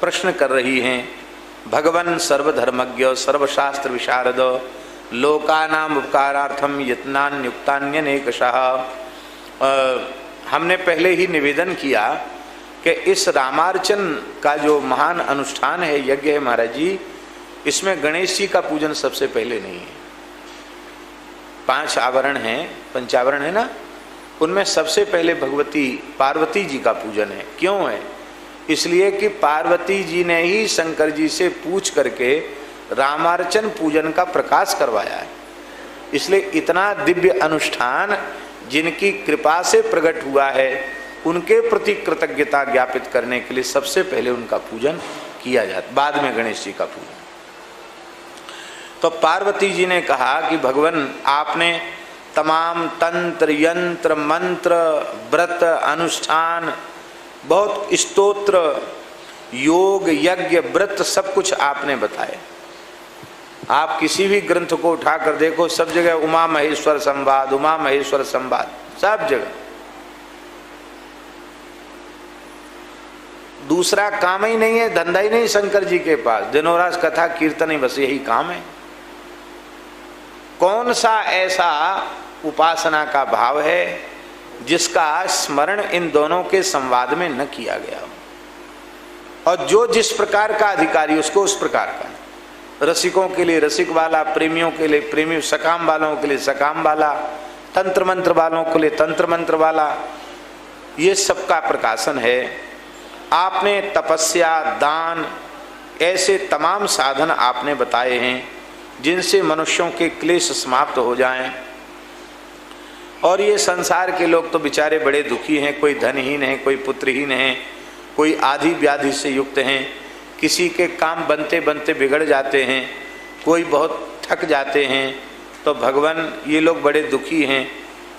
प्रश्न कर रही हैं, भगवन् सर्वधर्मज्ञ सर्वशास्त्र विशारद लोकानाम उपकारार्थम यत्नान्युक्तान्यनेकशः। हमने पहले ही निवेदन किया कि इस रामार्चन का जो महान अनुष्ठान है, यज्ञ है महाराज जी, इसमें गणेश जी का पूजन सबसे पहले नहीं है। 5 आवरण हैं, पंचावरण है ना, उनमें सबसे पहले भगवती पार्वती जी का पूजन है। क्यों है? इसलिए कि पार्वती जी ने ही शंकर जी से पूछ करके रामार्चन पूजन का प्रकाश करवाया है। इसलिए इतना दिव्य अनुष्ठान जिनकी कृपा से प्रकट हुआ है, उनके प्रति कृतज्ञता ज्ञापित करने के लिए सबसे पहले उनका पूजन किया जाता, बाद में गणेश जी का पूजन। तो पार्वती जी ने कहा कि भगवान आपने तमाम तंत्र यंत्र मंत्र व्रत अनुष्ठान बहुत स्तोत्र योग यज्ञ व्रत सब कुछ आपने बताए। आप किसी भी ग्रंथ को उठाकर देखो, सब जगह उमा महेश्वर संवाद, उमा महेश्वर संवाद, सब जगह। दूसरा काम ही नहीं है, धंधा ही नहीं शंकर जी के पास। दिनों रात कथा कीर्तन ही बस यही काम है। कौन सा ऐसा उपासना का भाव है जिसका स्मरण इन दोनों के संवाद में न किया गया हो? और जो जिस प्रकार का अधिकारी उसको उस प्रकार का, रसिकों के लिए रसिक वाला, प्रेमियों के लिए प्रेमी, सकाम वालों के लिए सकाम वाला, तंत्र मंत्र वालों के लिए तंत्र मंत्र वाला, ये सबका प्रकाशन है। आपने तपस्या दान ऐसे तमाम साधन आपने बताए हैं जिनसे मनुष्यों के क्लेश समाप्त हो जाएं। और ये संसार के लोग तो बेचारे बड़े दुखी हैं, कोई धनहीन है, कोई पुत्रहीन है, कोई आधी व्याधि से युक्त हैं, किसी के काम बनते बनते बिगड़ जाते हैं, कोई बहुत थक जाते हैं। तो भगवान ये लोग बड़े दुखी हैं,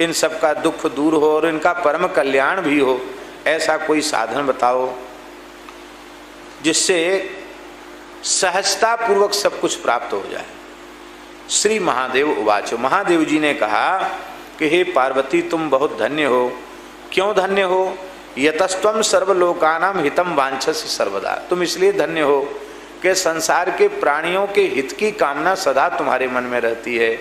इन सब का दुख दूर हो और इनका परम कल्याण भी हो, ऐसा कोई साधन बताओ जिससे सहजता पूर्वक सब कुछ प्राप्त हो जाए। श्री महादेव उवाच, महादेव जी ने कहा कि हे पार्वती तुम बहुत धन्य हो। क्यों धन्य हो? यतस्त्वम सर्वलोकानां हितम वांछसि सर्वदा। तुम इसलिए धन्य हो कि संसार के प्राणियों के हित की कामना सदा तुम्हारे मन में रहती है,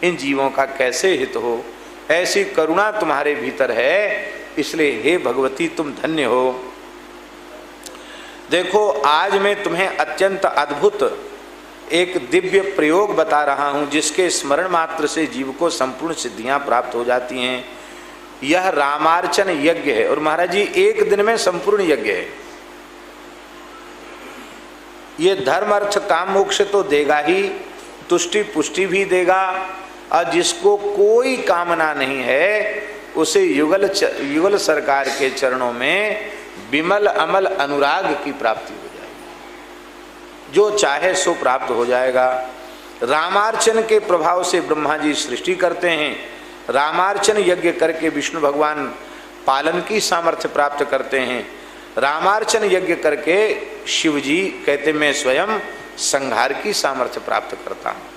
इन जीवों का कैसे हित हो, ऐसी करुणा तुम्हारे भीतर है, इसलिए हे भगवती तुम धन्य हो। देखो आज मैं तुम्हें अत्यंत अद्भुत एक दिव्य प्रयोग बता रहा हूं, जिसके स्मरण मात्र से जीव को संपूर्ण सिद्धियां प्राप्त हो जाती हैं। यह रामार्चन यज्ञ है, और महाराज जी एक दिन में संपूर्ण यज्ञ है। ये धर्म अर्थ काम मोक्ष तो देगा ही, तुष्टि पुष्टि भी देगा, और जिसको कोई कामना नहीं है उसे युगल सरकार के चरणों में विमल अमल अनुराग की प्राप्ति हो जाएगी, जो चाहे सो प्राप्त हो जाएगा। रामार्चन के प्रभाव से ब्रह्मा जी सृष्टि करते हैं, रामार्चन यज्ञ करके विष्णु भगवान पालन की सामर्थ्य प्राप्त करते हैं, रामार्चन यज्ञ करके शिव जी कहते मैं स्वयं संहार की सामर्थ्य प्राप्त करता हूं।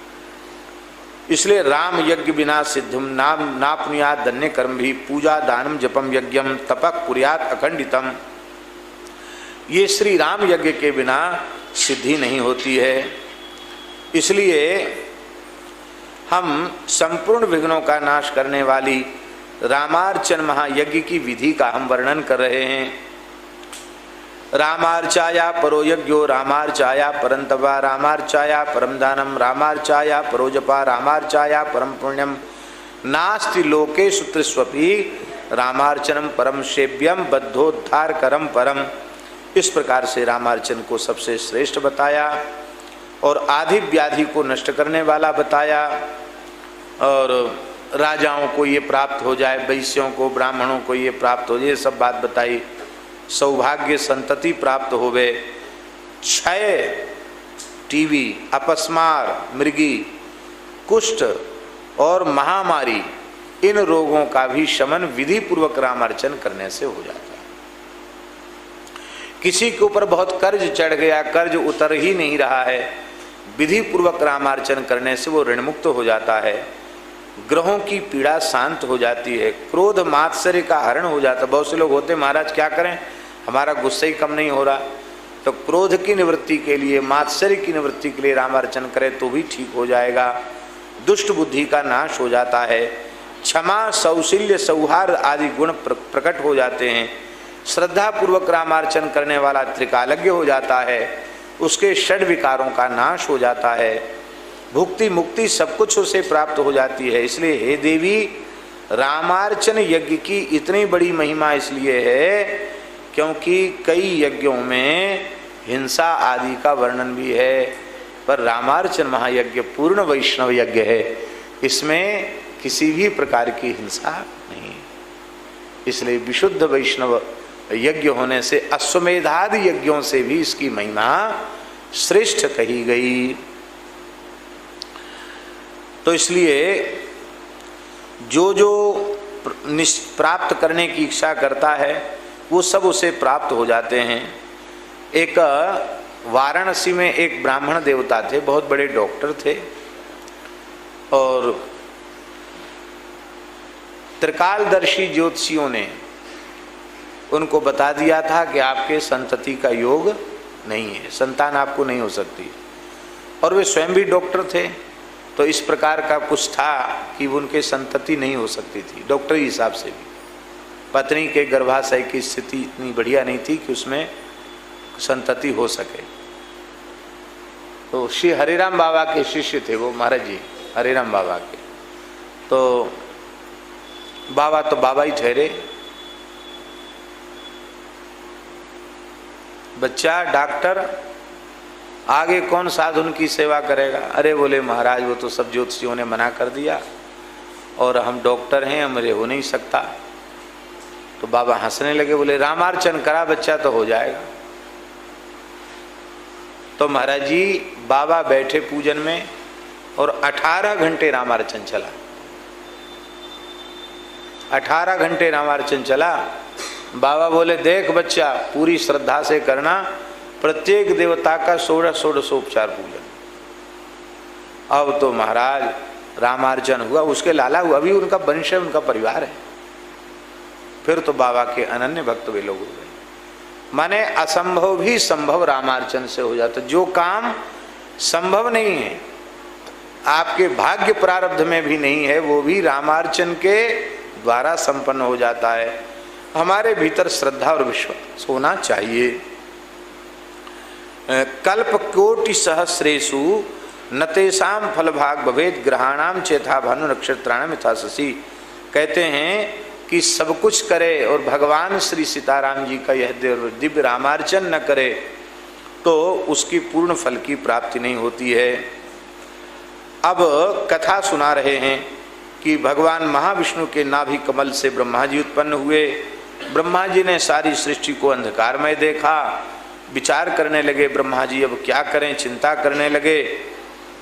इसलिए राम यज्ञ बिना सिद्धम नाम नापनुयात धन्य कर्म भी पूजा दानम जपम यज्ञम तपक कुर्यात अखंडितम। ये श्री राम यज्ञ के बिना सिद्धि नहीं होती है। इसलिए हम संपूर्ण विघ्नों का नाश करने वाली रामार्चन महायज्ञ की विधि का हम वर्णन कर रहे हैं। रामार्चाया परो यज्ञो रामार्चाया परंतपा रामार्चाया परम दानम रामार्चाया परो जपा रामार्चाया परम पुण्यम नास्ति लोके सूत्रस्वपि रामार्चनम परम सेव्यम बद्धोद्धार करम परम। इस प्रकार से रामार्चन को सबसे श्रेष्ठ बताया और आदि व्याधि को नष्ट करने वाला बताया, और राजाओं को ये प्राप्त हो जाए, वैश्यों को ब्राह्मणों को ये प्राप्त हो जाए, ये सब बात बताई। सौभाग्य संतति प्राप्त होवे, क्षय टीबी अपस्मार मृगी कुष्ठ और महामारी, इन रोगों का भी शमन विधि पूर्वक रामार्चन करने से हो जाता है। किसी के ऊपर बहुत कर्ज चढ़ गया, कर्ज उतर ही नहीं रहा है, विधि पूर्वक रामार्चन करने से वो ऋण मुक्त हो जाता है, ग्रहों की पीड़ा शांत हो जाती है, क्रोध मात्सर्य का हरण हो जाता है। बहुत से लोग होते महाराज क्या करें, हमारा गुस्सा ही कम नहीं हो रहा, तो क्रोध की निवृत्ति के लिए मात्सर्य की निवृत्ति के लिए रामार्चन करें तो भी ठीक हो जाएगा। दुष्ट बुद्धि का नाश हो जाता है, क्षमा सौशील्य सौहार्द आदि गुण प्रकट हो जाते हैं। श्रद्धा पूर्वक रामार्चन करने वाला त्रिकालज्ञ हो जाता है, उसके षड विकारों का नाश हो जाता है, भुक्ति मुक्ति सब कुछ उसे प्राप्त हो जाती है। इसलिए हे देवी, रामार्चन यज्ञ की इतनी बड़ी महिमा इसलिए है क्योंकि कई यज्ञों में हिंसा आदि का वर्णन भी है, पर रामार्चन महायज्ञ पूर्ण वैष्णव यज्ञ है, इसमें किसी भी प्रकार की हिंसा नहीं। इसलिए विशुद्ध वैष्णव यज्ञ होने से अश्वमेधादि यज्ञों से भी इसकी महिमा श्रेष्ठ कही गई। तो इसलिए जो जो प्राप्त करने की इच्छा करता है वो सब उसे प्राप्त हो जाते हैं। एक वाराणसी में एक ब्राह्मण देवता थे, बहुत बड़े डॉक्टर थे, और त्रिकालदर्शी ज्योतिषियों ने उनको बता दिया था कि आपके संतति का योग नहीं है, संतान आपको नहीं हो सकती, और वे स्वयं भी डॉक्टर थे, तो इस प्रकार का कुछ था कि उनके संतति नहीं हो सकती थी डॉक्टरी हिसाब से भी। पत्नी के गर्भाशय की स्थिति इतनी बढ़िया नहीं थी कि उसमें संतति हो सके। तो श्री हरिराम बाबा के शिष्य थे वो महाराज जी, हरिराम बाबा के। तो बाबा ही ठहरे। बच्चा डॉक्टर, आगे कौन साधुन की सेवा करेगा? अरे बोले महाराज वो तो सब ज्योतिषियों ने मना कर दिया और हम डॉक्टर हैं, हमारे हो नहीं सकता। तो बाबा हंसने लगे, बोले रामार्चन करा बच्चा तो हो जाएगा। तो महाराज जी बाबा बैठे पूजन में और 18 घंटे रामार्चन चला। 18 घंटे रामार्चन चला। बाबा बोले देख बच्चा, पूरी श्रद्धा से करना, प्रत्येक देवता का 16 पूजन। अब तो महाराज रामार्चन हुआ, उसके लाला हुआ, अभी उनका वंश है, उनका परिवार है। फिर तो बाबा के अनन्य भक्त वे लोग हो गए। माने असंभव भी संभव रामार्चन से हो जाता। जो काम संभव नहीं है, आपके भाग्य प्रारब्ध में भी नहीं है, वो भी रामार्चन के द्वारा संपन्न हो जाता है। हमारे भीतर श्रद्धा और विश्वास होना चाहिए। कल्प कोटि सहस्रेषु नतेषाम फल भाग भवेद ग्रहाणाम चेथा भानु नक्षत्राणाम यथा शशि। कहते हैं कि सब कुछ करे और भगवान श्री सीताराम जी का यह दिव्य रामार्चन न करे तो उसकी पूर्ण फल की प्राप्ति नहीं होती है। अब कथा सुना रहे हैं कि भगवान महाविष्णु के नाभि कमल से ब्रह्मा जी उत्पन्न हुए। ब्रह्मा जी ने सारी सृष्टि को अंधकारमय देखा, विचार करने लगे ब्रह्मा जी अब क्या करें, चिंता करने लगे।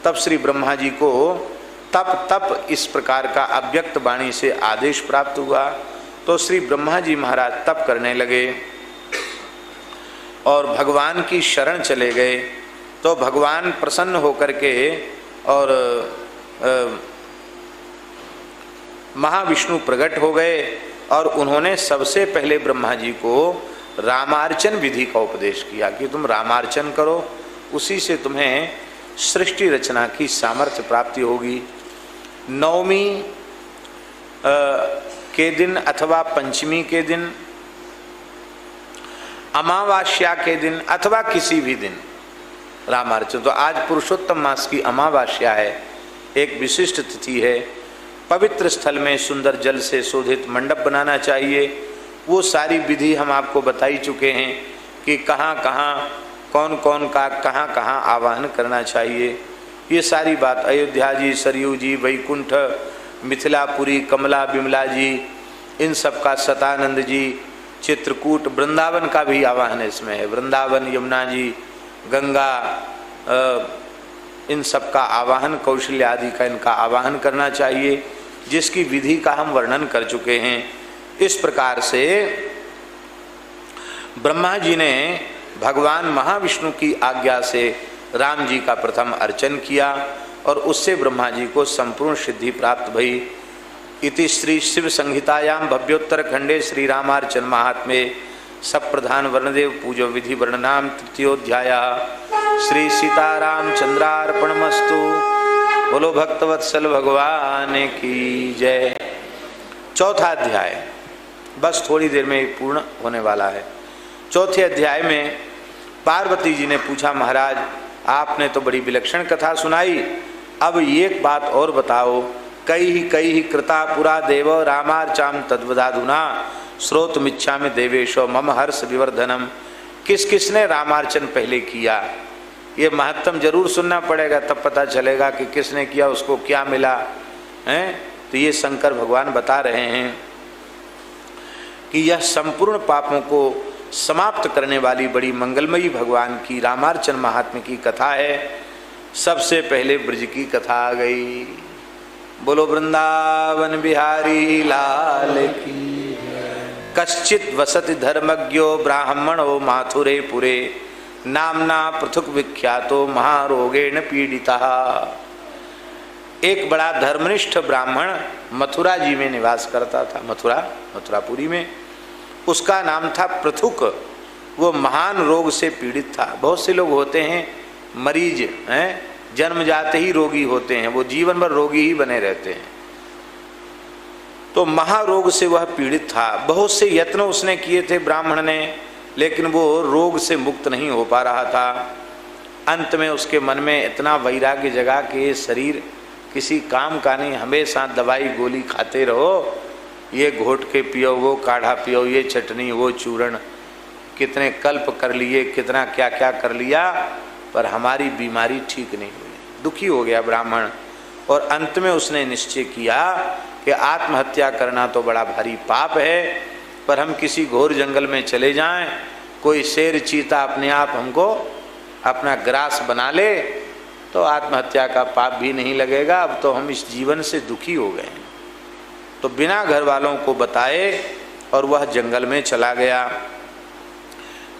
तब श्री ब्रह्मा जी को तप इस प्रकार का अव्यक्त वाणी से आदेश प्राप्त हुआ। तो श्री ब्रह्मा जी महाराज तप करने लगे और भगवान की शरण चले गए। तो भगवान प्रसन्न होकर के और महाविष्णु प्रकट हो गए और उन्होंने सबसे पहले ब्रह्मा जी को रामार्चन विधि का उपदेश किया कि तुम रामार्चन करो, उसी से तुम्हें सृष्टि रचना की सामर्थ्य प्राप्ति होगी। नवमी के दिन अथवा पंचमी के दिन, अमावास्या के दिन अथवा किसी भी दिन रामार्चन। तो आज पुरुषोत्तम मास की अमावास्या है, एक विशिष्ट तिथि है। पवित्र स्थल में सुंदर जल से शोधित मंडप बनाना चाहिए। वो सारी विधि हम आपको बता ही चुके हैं कि कहाँ कहाँ कौन कौन का कहाँ कहाँ आवाहन करना चाहिए। ये सारी बात अयोध्या जी, सरयू जी, वैकुंठ, मिथिलापुरी, कमला बिमला जी, इन सब का, सतानंद जी, चित्रकूट, वृंदावन का भी आवाहन इसमें है। वृंदावन, यमुना जी, गंगा, इन सब का आवाहन, कौशल्य आदि का इनका आवाहन करना चाहिए, जिसकी विधि का हम वर्णन कर चुके हैं। इस प्रकार से ब्रह्मा जी ने भगवान महाविष्णु की आज्ञा से राम जी का प्रथम अर्चन किया और उससे ब्रह्मा जी को संपूर्ण सिद्धि प्राप्त भई। इति श्री शिव संहितायाम भव्योत्तर खंडे श्री रामार्चन महात्म्ये सब प्रधान वर्णदेव पूजो विधि वर्णनाम तृतीयोध्याय। श्री सीताराम चंद्रार्पणमस्तु। बोलो भक्तवत्सल भगवान की जय। चौथा अध्याय बस थोड़ी देर में पूर्ण होने वाला है। चौथे अध्याय में पार्वती जी ने पूछा, महाराज आपने तो बड़ी विलक्षण कथा सुनाई, अब एक बात और बताओ। कई कृता पुरा देव रामार्चाम तद्वदाधुना श्रोतमिच्छा में देवेशो मम हर्ष विवर्धनम। किस किसने रामार्चन पहले किया, ये महत्तम जरूर सुनना पड़ेगा, तब पता चलेगा कि किसने किया, उसको क्या मिला है। तो ये शंकर भगवान बता रहे हैं कि यह संपूर्ण पापों को समाप्त करने वाली बड़ी मंगलमयी भगवान की रामार्चन महात्म्य की कथा है। सबसे पहले ब्रज की कथा आ गई। बोलो वृंदावन बिहारी लाल की। कश्चित वसति धर्मज्ञो ब्राह्मणो माथुरे पुरे नामना पृथुक विख्यातो महारोगेण पीड़िता। एक बड़ा धर्मनिष्ठ ब्राह्मण मथुरा जी में निवास करता था, मथुरापुरी में। उसका नाम था पृथुक। वो महान रोग से पीड़ित था। बहुत से लोग होते हैं मरीज हैं, जन्म जाते ही रोगी होते हैं, वो जीवन भर रोगी ही बने रहते हैं। तो महारोग से वह पीड़ित था। बहुत से यत्न उसने किए थे ब्राह्मण ने, लेकिन वो रोग से मुक्त नहीं हो पा रहा था। अंत में उसके मन में इतना वैराग्य जगा कि ये शरीर किसी काम का नहीं, हमेशा दवाई गोली खाते रहो, ये घोट के पियो, वो काढ़ा पियो, ये चटनी, वो चूर्ण, कितने कल्प कर लिए, कितना क्या क्या कर लिया, पर हमारी बीमारी ठीक नहीं हुई। दुखी हो गया ब्राह्मण और अंत में उसने निश्चय किया कि आत्महत्या करना तो बड़ा भारी पाप है, पर हम किसी घोर जंगल में चले जाएं, कोई शेर चीता अपने आप हमको अपना ग्रास बना ले तो आत्महत्या का पाप भी नहीं लगेगा। अब तो हम इस जीवन से दुखी हो गए। तो बिना घर वालों को बताए और वह जंगल में चला गया।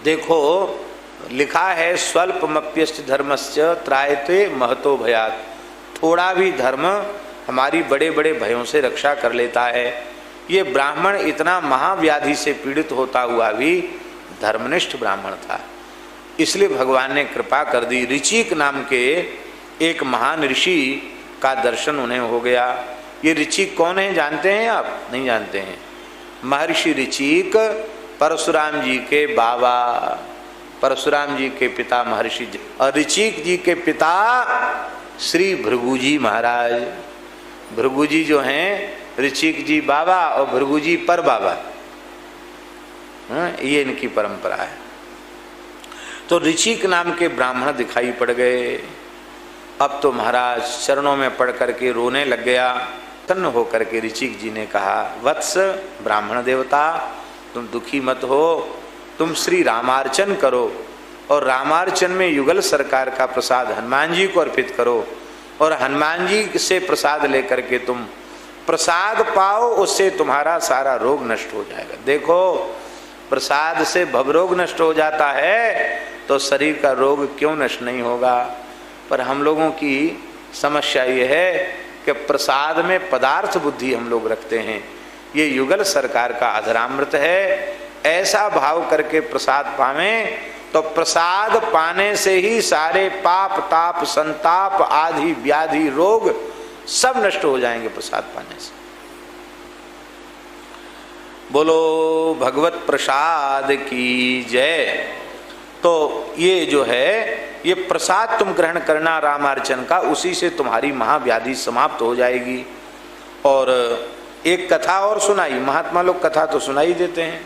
देखो लिखा है स्वल्पमप्यस्य धर्मस्य त्रायते महतो भयात्। थोड़ा भी धर्म हमारी बड़े बड़े भयों से रक्षा कर लेता है। ये ब्राह्मण इतना महाव्याधि से पीड़ित होता हुआ भी धर्मनिष्ठ ब्राह्मण था, इसलिए भगवान ने कृपा कर दी। ऋचिक नाम के एक महान ऋषि का दर्शन उन्हें हो गया। ये ऋचिक कौन है जानते हैं आप? नहीं जानते हैं। महर्षि ऋचिक परशुराम जी के बाबा, परशुराम जी के पिता महर्षि जी, और ऋचिक जी के पिता श्री भृगु जी महाराज। भृगु जी जो हैं, ऋचिक जी बाबा और भृगु जी पर बाबा, ये इनकी परंपरा है। तो ऋचिक नाम के ब्राह्मण दिखाई पड़ गए। अब तो महाराज चरणों में पड़ करके रोने लग गया। तन्न होकर के ऋचिक जी ने कहा, वत्स ब्राह्मण देवता, तुम दुखी मत हो, तुम श्री रामार्चन करो और रामार्चन में युगल सरकार का प्रसाद हनुमान जी को अर्पित करो और हनुमान जी से प्रसाद लेकर के तुम प्रसाद पाओ, उससे तुम्हारा सारा रोग नष्ट हो जाएगा। देखो, प्रसाद से भवरोग नष्ट हो जाता है तो शरीर का रोग क्यों नष्ट नहीं होगा। पर हम लोगों की समस्या ये है कि प्रसाद में पदार्थ बुद्धि हम लोग रखते हैं। ये युगल सरकार का अधरामृत है, ऐसा भाव करके प्रसाद पावें तो प्रसाद पाने से ही सारे पाप ताप संताप आदि व्याधि रोग सब नष्ट हो जाएंगे प्रसाद पाने से। बोलो भगवत प्रसाद की जय। तो ये जो है, ये प्रसाद तुम ग्रहण करना रामार्चन का, उसी से तुम्हारी महाव्याधि समाप्त हो जाएगी। और एक कथा और सुनाई, महात्मा लोग कथा तो सुनाई देते हैं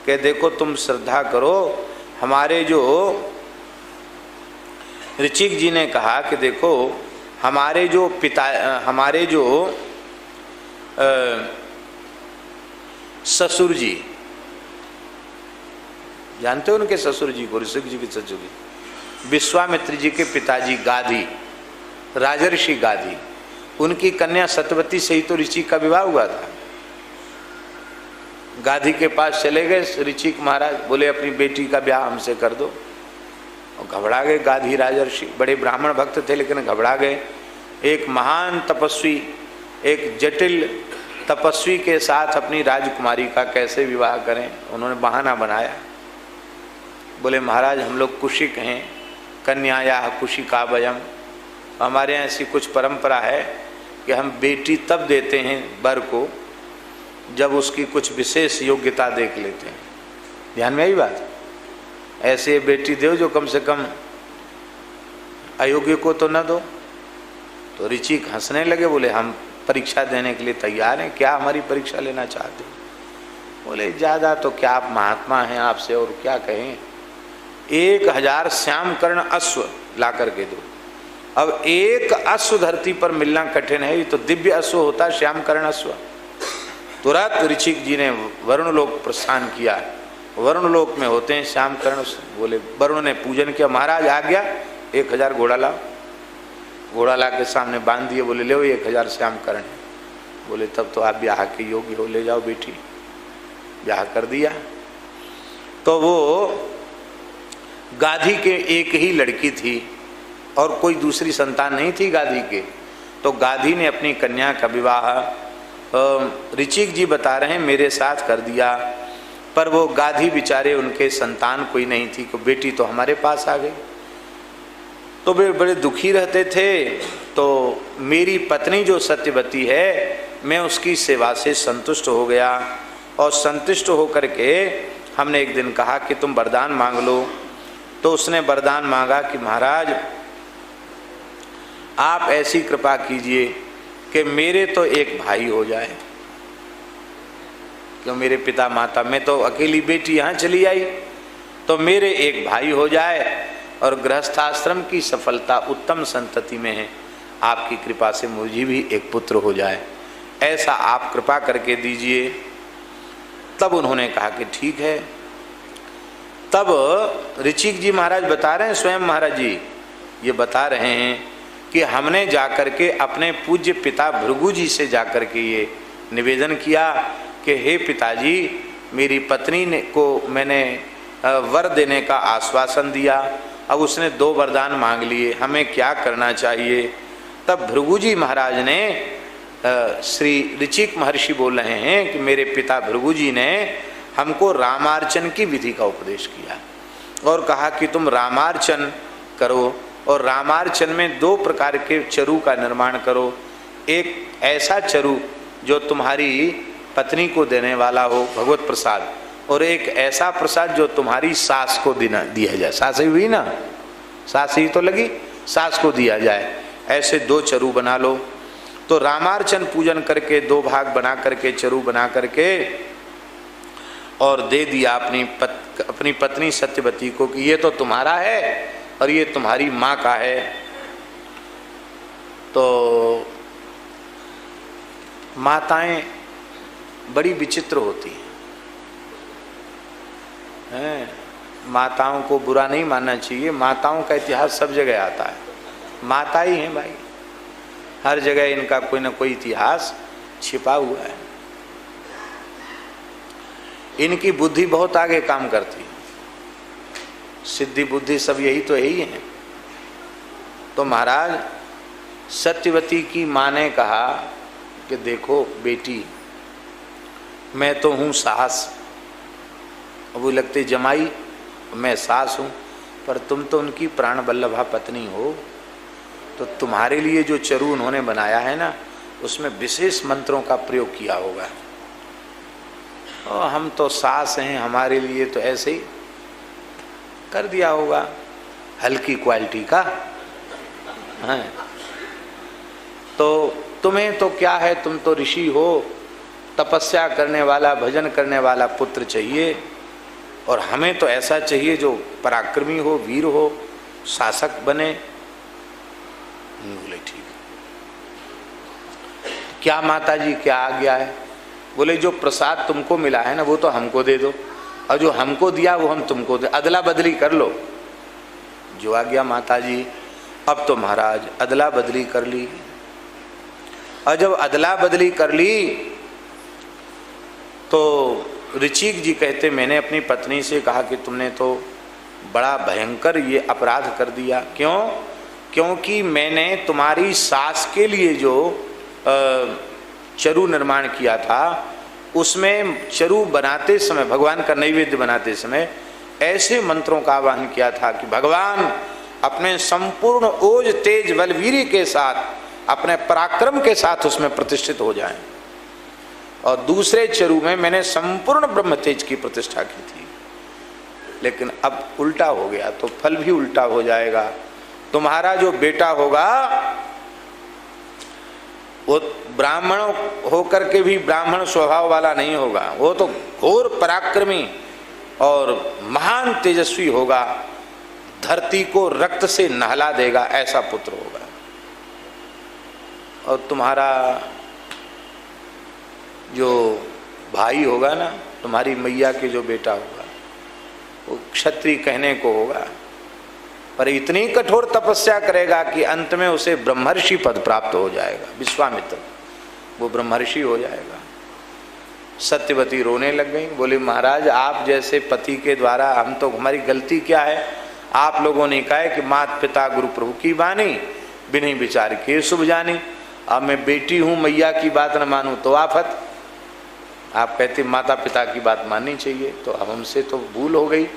कि देखो तुम श्रद्धा करो। हमारे जो ऋचिक जी ने कहा कि देखो हमारे जो पिता, हमारे जो ससुर जी, जानते हो उनके ससुर जी को, ऋषिक जी के ससुर जी, विश्वामित्र जी के पिताजी गाधी, राजर्षि गाधी, उनकी कन्या सत्यवती से ही तो ऋषिक का विवाह हुआ था। गाधी के पास चले गए ऋचिक महाराज, बोले अपनी बेटी का ब्याह हमसे कर दो। और घबरा गए गाधी राजर्षि, बड़े ब्राह्मण भक्त थे लेकिन घबरा गए। एक महान तपस्वी, एक जटिल तपस्वी के साथ अपनी राजकुमारी का कैसे विवाह करें, उन्होंने बहाना बनाया। बोले महाराज हम लोग कुशिक हैं, कन्याया कुशिका वयम, हमारे यहाँ ऐसी कुछ परंपरा है कि हम बेटी तब देते हैं वर को जब उसकी कुछ विशेष योग्यता देख लेते हैं। ध्यान में आई बात? ऐसे बेटी दो जो कम से कम अयोग्य को तो न दो। तो ऋचिक हंसने लगे, बोले हम परीक्षा देने के लिए तैयार हैं, क्या हमारी परीक्षा लेना चाहते हो? बोले ज़्यादा तो क्या, आप महात्मा हैं, आपसे और क्या कहें। 1000 श्याम कर्ण अश्व ला करके दो। अब एक अश्व धरती पर मिलना कठिन है, ये तो दिव्य अश्व होता है श्याम कर्ण अश्व। तुरंत ऋचिक जी ने वरुण लोक प्रस्थान किया। वरुण लोक में होते हैं श्याम कर्ण। बोले वरुण ने पूजन किया, महाराज आ गया, 1000 घोड़ा लाओ। घोड़ा ला के सामने बांध दिए, बोले ले 1000 श्याम कर्ण है। बोले तब तो आप ब्याह के योग्य हो, ले जाओ बेटी। ब्याह कर दिया। तो वो गाधी के एक ही लड़की थी और कोई दूसरी संतान नहीं थी गाधी के। तो गाधी ने अपनी कन्या का विवाह ऋचिक जी बता रहे हैं मेरे साथ कर दिया। पर वो गाधी बेचारे, उनके संतान कोई नहीं थी, को बेटी तो हमारे पास आ गई। तो वे बड़े दुखी रहते थे। तो मेरी पत्नी जो सत्यवती है, मैं उसकी सेवा से संतुष्ट हो गया और संतुष्ट होकर के हमने एक दिन कहा कि तुम वरदान मांग लो। तो उसने वरदान मांगा कि महाराज आप ऐसी कृपा कीजिए कि मेरे तो एक भाई हो जाए, क्यों मेरे पिता माता, मैं तो अकेली बेटी यहाँ चली आई, तो मेरे एक भाई हो जाए और गृहस्थाश्रम की सफलता उत्तम संतति में है, आपकी कृपा से मुझे भी एक पुत्र हो जाए, ऐसा आप कृपा करके दीजिए। तब उन्होंने कहा कि ठीक है। तब ऋचिक जी महाराज बता रहे हैं, स्वयं महाराज जी ये बता रहे हैं कि हमने जाकर के अपने पूज्य पिता भृगु जी से जाकर के ये निवेदन किया कि हे पिताजी, मेरी पत्नी ने को मैंने वर देने का आश्वासन दिया, अब उसने 2 वरदान मांग लिए, हमें क्या करना चाहिए। तब भृगु जी महाराज ने श्री ऋचिक महर्षि बोल रहे हैं कि मेरे पिता भृगु जी ने हमको रामार्चन की विधि का उपदेश किया और कहा कि तुम रामार्चन करो और रामार्चन में 2 प्रकार के चरु का निर्माण करो। एक ऐसा चरु जो तुम्हारी पत्नी को देने वाला हो भगवत प्रसाद, और एक ऐसा प्रसाद जो तुम्हारी सास को दिया जाए। सास ही हुई ना, सास ही तो लगी, सास को दिया जाए। ऐसे 2 चरु बना लो। तो रामार्चन पूजन करके 2 भाग बना करके चरु बना करके और दे दिया अपनी पत्नी सत्यवती को कि ये तो तुम्हारा है और ये तुम्हारी माँ का है। तो माताएं बड़ी विचित्र होती हैं। माताओं को बुरा नहीं मानना चाहिए, माताओं का इतिहास सब जगह आता है। माता ही हैं भाई, हर जगह इनका कोई ना कोई इतिहास छिपा हुआ है। इनकी बुद्धि बहुत आगे काम करती है, सिद्धि बुद्धि सब यही तो यही है। तो महाराज सत्यवती की माँ ने कहा कि देखो बेटी, मैं तो हूँ सास, वो लगते जमाई, मैं सास हूँ, पर तुम तो उनकी प्राण वल्लभा पत्नी हो। तो तुम्हारे लिए जो चरु उन्होंने बनाया है ना, उसमें विशेष मंत्रों का प्रयोग किया होगा। और हम तो सास हैं, हमारे लिए तो ऐसे ही कर दिया होगा, हल्की क्वालिटी का है। तो तुम्हें तो क्या है, तुम तो ऋषि हो, तपस्या करने वाला, भजन करने वाला पुत्र चाहिए, और हमें तो ऐसा चाहिए जो पराक्रमी हो, वीर हो, शासक बने। बोले ठीक, क्या माता जी क्या आज्ञा है? बोले जो प्रसाद तुमको मिला है ना वो तो हमको दे दो, और जो हमको दिया वो हम तुमको दे, अदला बदली कर लो। जो आज्ञा माता जी। अब तो महाराज अदला बदली कर ली, और जब अदला बदली कर ली तो ऋचिक जी कहते मैंने अपनी पत्नी से कहा कि तुमने तो बड़ा भयंकर ये अपराध कर दिया। क्यों? क्योंकि मैंने तुम्हारी सास के लिए जो चरु निर्माण किया था, उसमें चरु बनाते समय, भगवान का नैवेद्य बनाते समय ऐसे मंत्रों का आवाहन किया था कि भगवान अपने संपूर्ण ओज तेज बलवीरी के साथ, अपने पराक्रम के साथ उसमें प्रतिष्ठित हो जाएं। और दूसरे चरु में मैंने संपूर्ण ब्रह्म तेज की प्रतिष्ठा की थी, लेकिन अब उल्टा हो गया तो फल भी उल्टा हो जाएगा। तुम्हारा जो बेटा होगा वो ब्राह्मण होकर के भी ब्राह्मण स्वभाव वाला नहीं होगा, वो तो घोर पराक्रमी और महान तेजस्वी होगा, धरती को रक्त से नहला देगा, ऐसा पुत्र होगा। और तुम्हारा जो भाई होगा ना, तुम्हारी मैया के जो बेटा होगा, वो क्षत्रिय कहने को होगा, पर इतनी कठोर तपस्या करेगा कि अंत में उसे ब्रह्मर्षि पद प्राप्त हो जाएगा। विश्वामित्र वो ब्रह्मर्षि हो जाएगा। सत्यवती रोने लग गई, बोली महाराज आप जैसे पति के द्वारा हम तो, हमारी गलती क्या है? आप लोगों ने कहा है कि माता पिता गुरु प्रभु की बानी, बिन्हीं विचार के शुभ जानी। अब मैं बेटी हूँ, मैया की बात न मानूं तो आफत। आप कहते माता पिता की बात माननी चाहिए, तो अब हमसे तो भूल हो गई।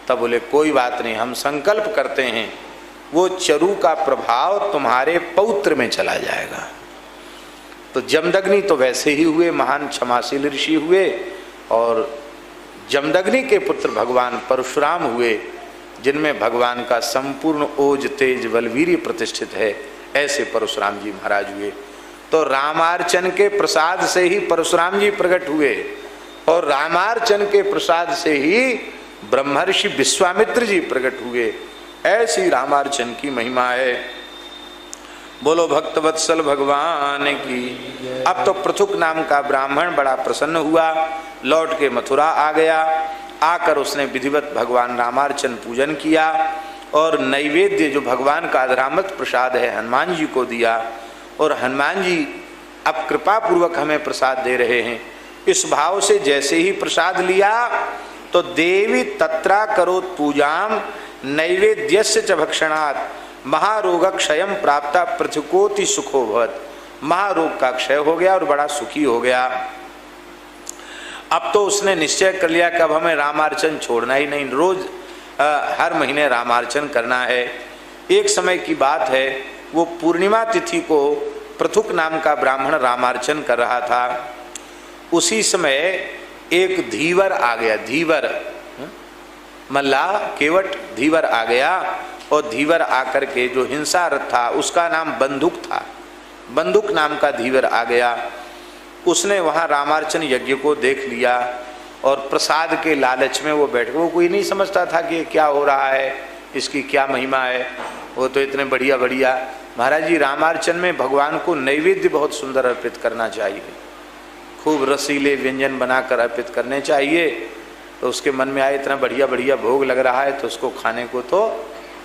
तब बोले कोई बात नहीं, हम संकल्प करते हैं वो चरु का प्रभाव तुम्हारे पौत्र में चला जाएगा। तो जमदग्नि तो वैसे ही हुए, महान क्षमाशील ऋषि हुए, और जमदग्नि के पुत्र भगवान परशुराम हुए, जिनमें भगवान का संपूर्ण ओज तेज बलवीर्य प्रतिष्ठित है। ऐसे परशुराम जी महाराज हुए। तो रामार्चन के प्रसाद से ही परशुराम जी प्रकट हुए, और रामार्चन के प्रसाद से ही ब्रह्मर्षि विश्वामित्र जी प्रकट हुए। ऐसी रामार्चन की महिमा है। बोलो भक्तवत्सल भगवान की। अब तो पृथुक नाम का ब्राह्मण बड़ा प्रसन्न हुआ, लौट के मथुरा आ गया। आकर उसने विधिवत भगवान रामार्चन पूजन किया, और नैवेद्य जो भगवान का अधरामृत प्रसाद है हनुमान जी को दिया। और हनुमान जी अब कृपा पूर्वक हमें प्रसाद दे रहे हैं। इस भाव से जैसे ही प्रसाद लिया तो देवी तत्रा करोत पूजाम नैवेद्यस्य च भक्षणात् महारोग क्षयम प्राप्ता पृथुकोति सुखो भवत्। महारोग का क्षय हो गया और बड़ा सुखी हो गया। अब तो उसने निश्चय कर लिया कि अब हमें रामार्चन छोड़ना ही नहीं, रोज हर महीने रामार्चन करना है। एक समय की बात है, वो पूर्णिमा तिथि को पृथुक नाम का ब्राह्मण रामार्चन कर रहा था। उसी समय एक धीवर आ गया, धीवर मल्लाह केवट धीवर आ गया, और धीवर आकर के जो हिंसारत था उसका नाम बंदुक था, बंदुक नाम का धीवर आ गया। उसने वहाँ रामार्चन यज्ञ को देख लिया और प्रसाद के लालच में वो बैठ, वो कोई नहीं समझता था कि क्या हो रहा है, इसकी क्या महिमा है। वो तो इतने बढ़िया बढ़िया, महाराज जी रामार्चन में भगवान को नैवेद्य बहुत सुंदर अर्पित करना चाहिए, खूब रसीले व्यंजन बनाकर अर्पित करने चाहिए। तो उसके मन में आए इतना बढ़िया बढ़िया भोग लग रहा है तो उसको खाने को तो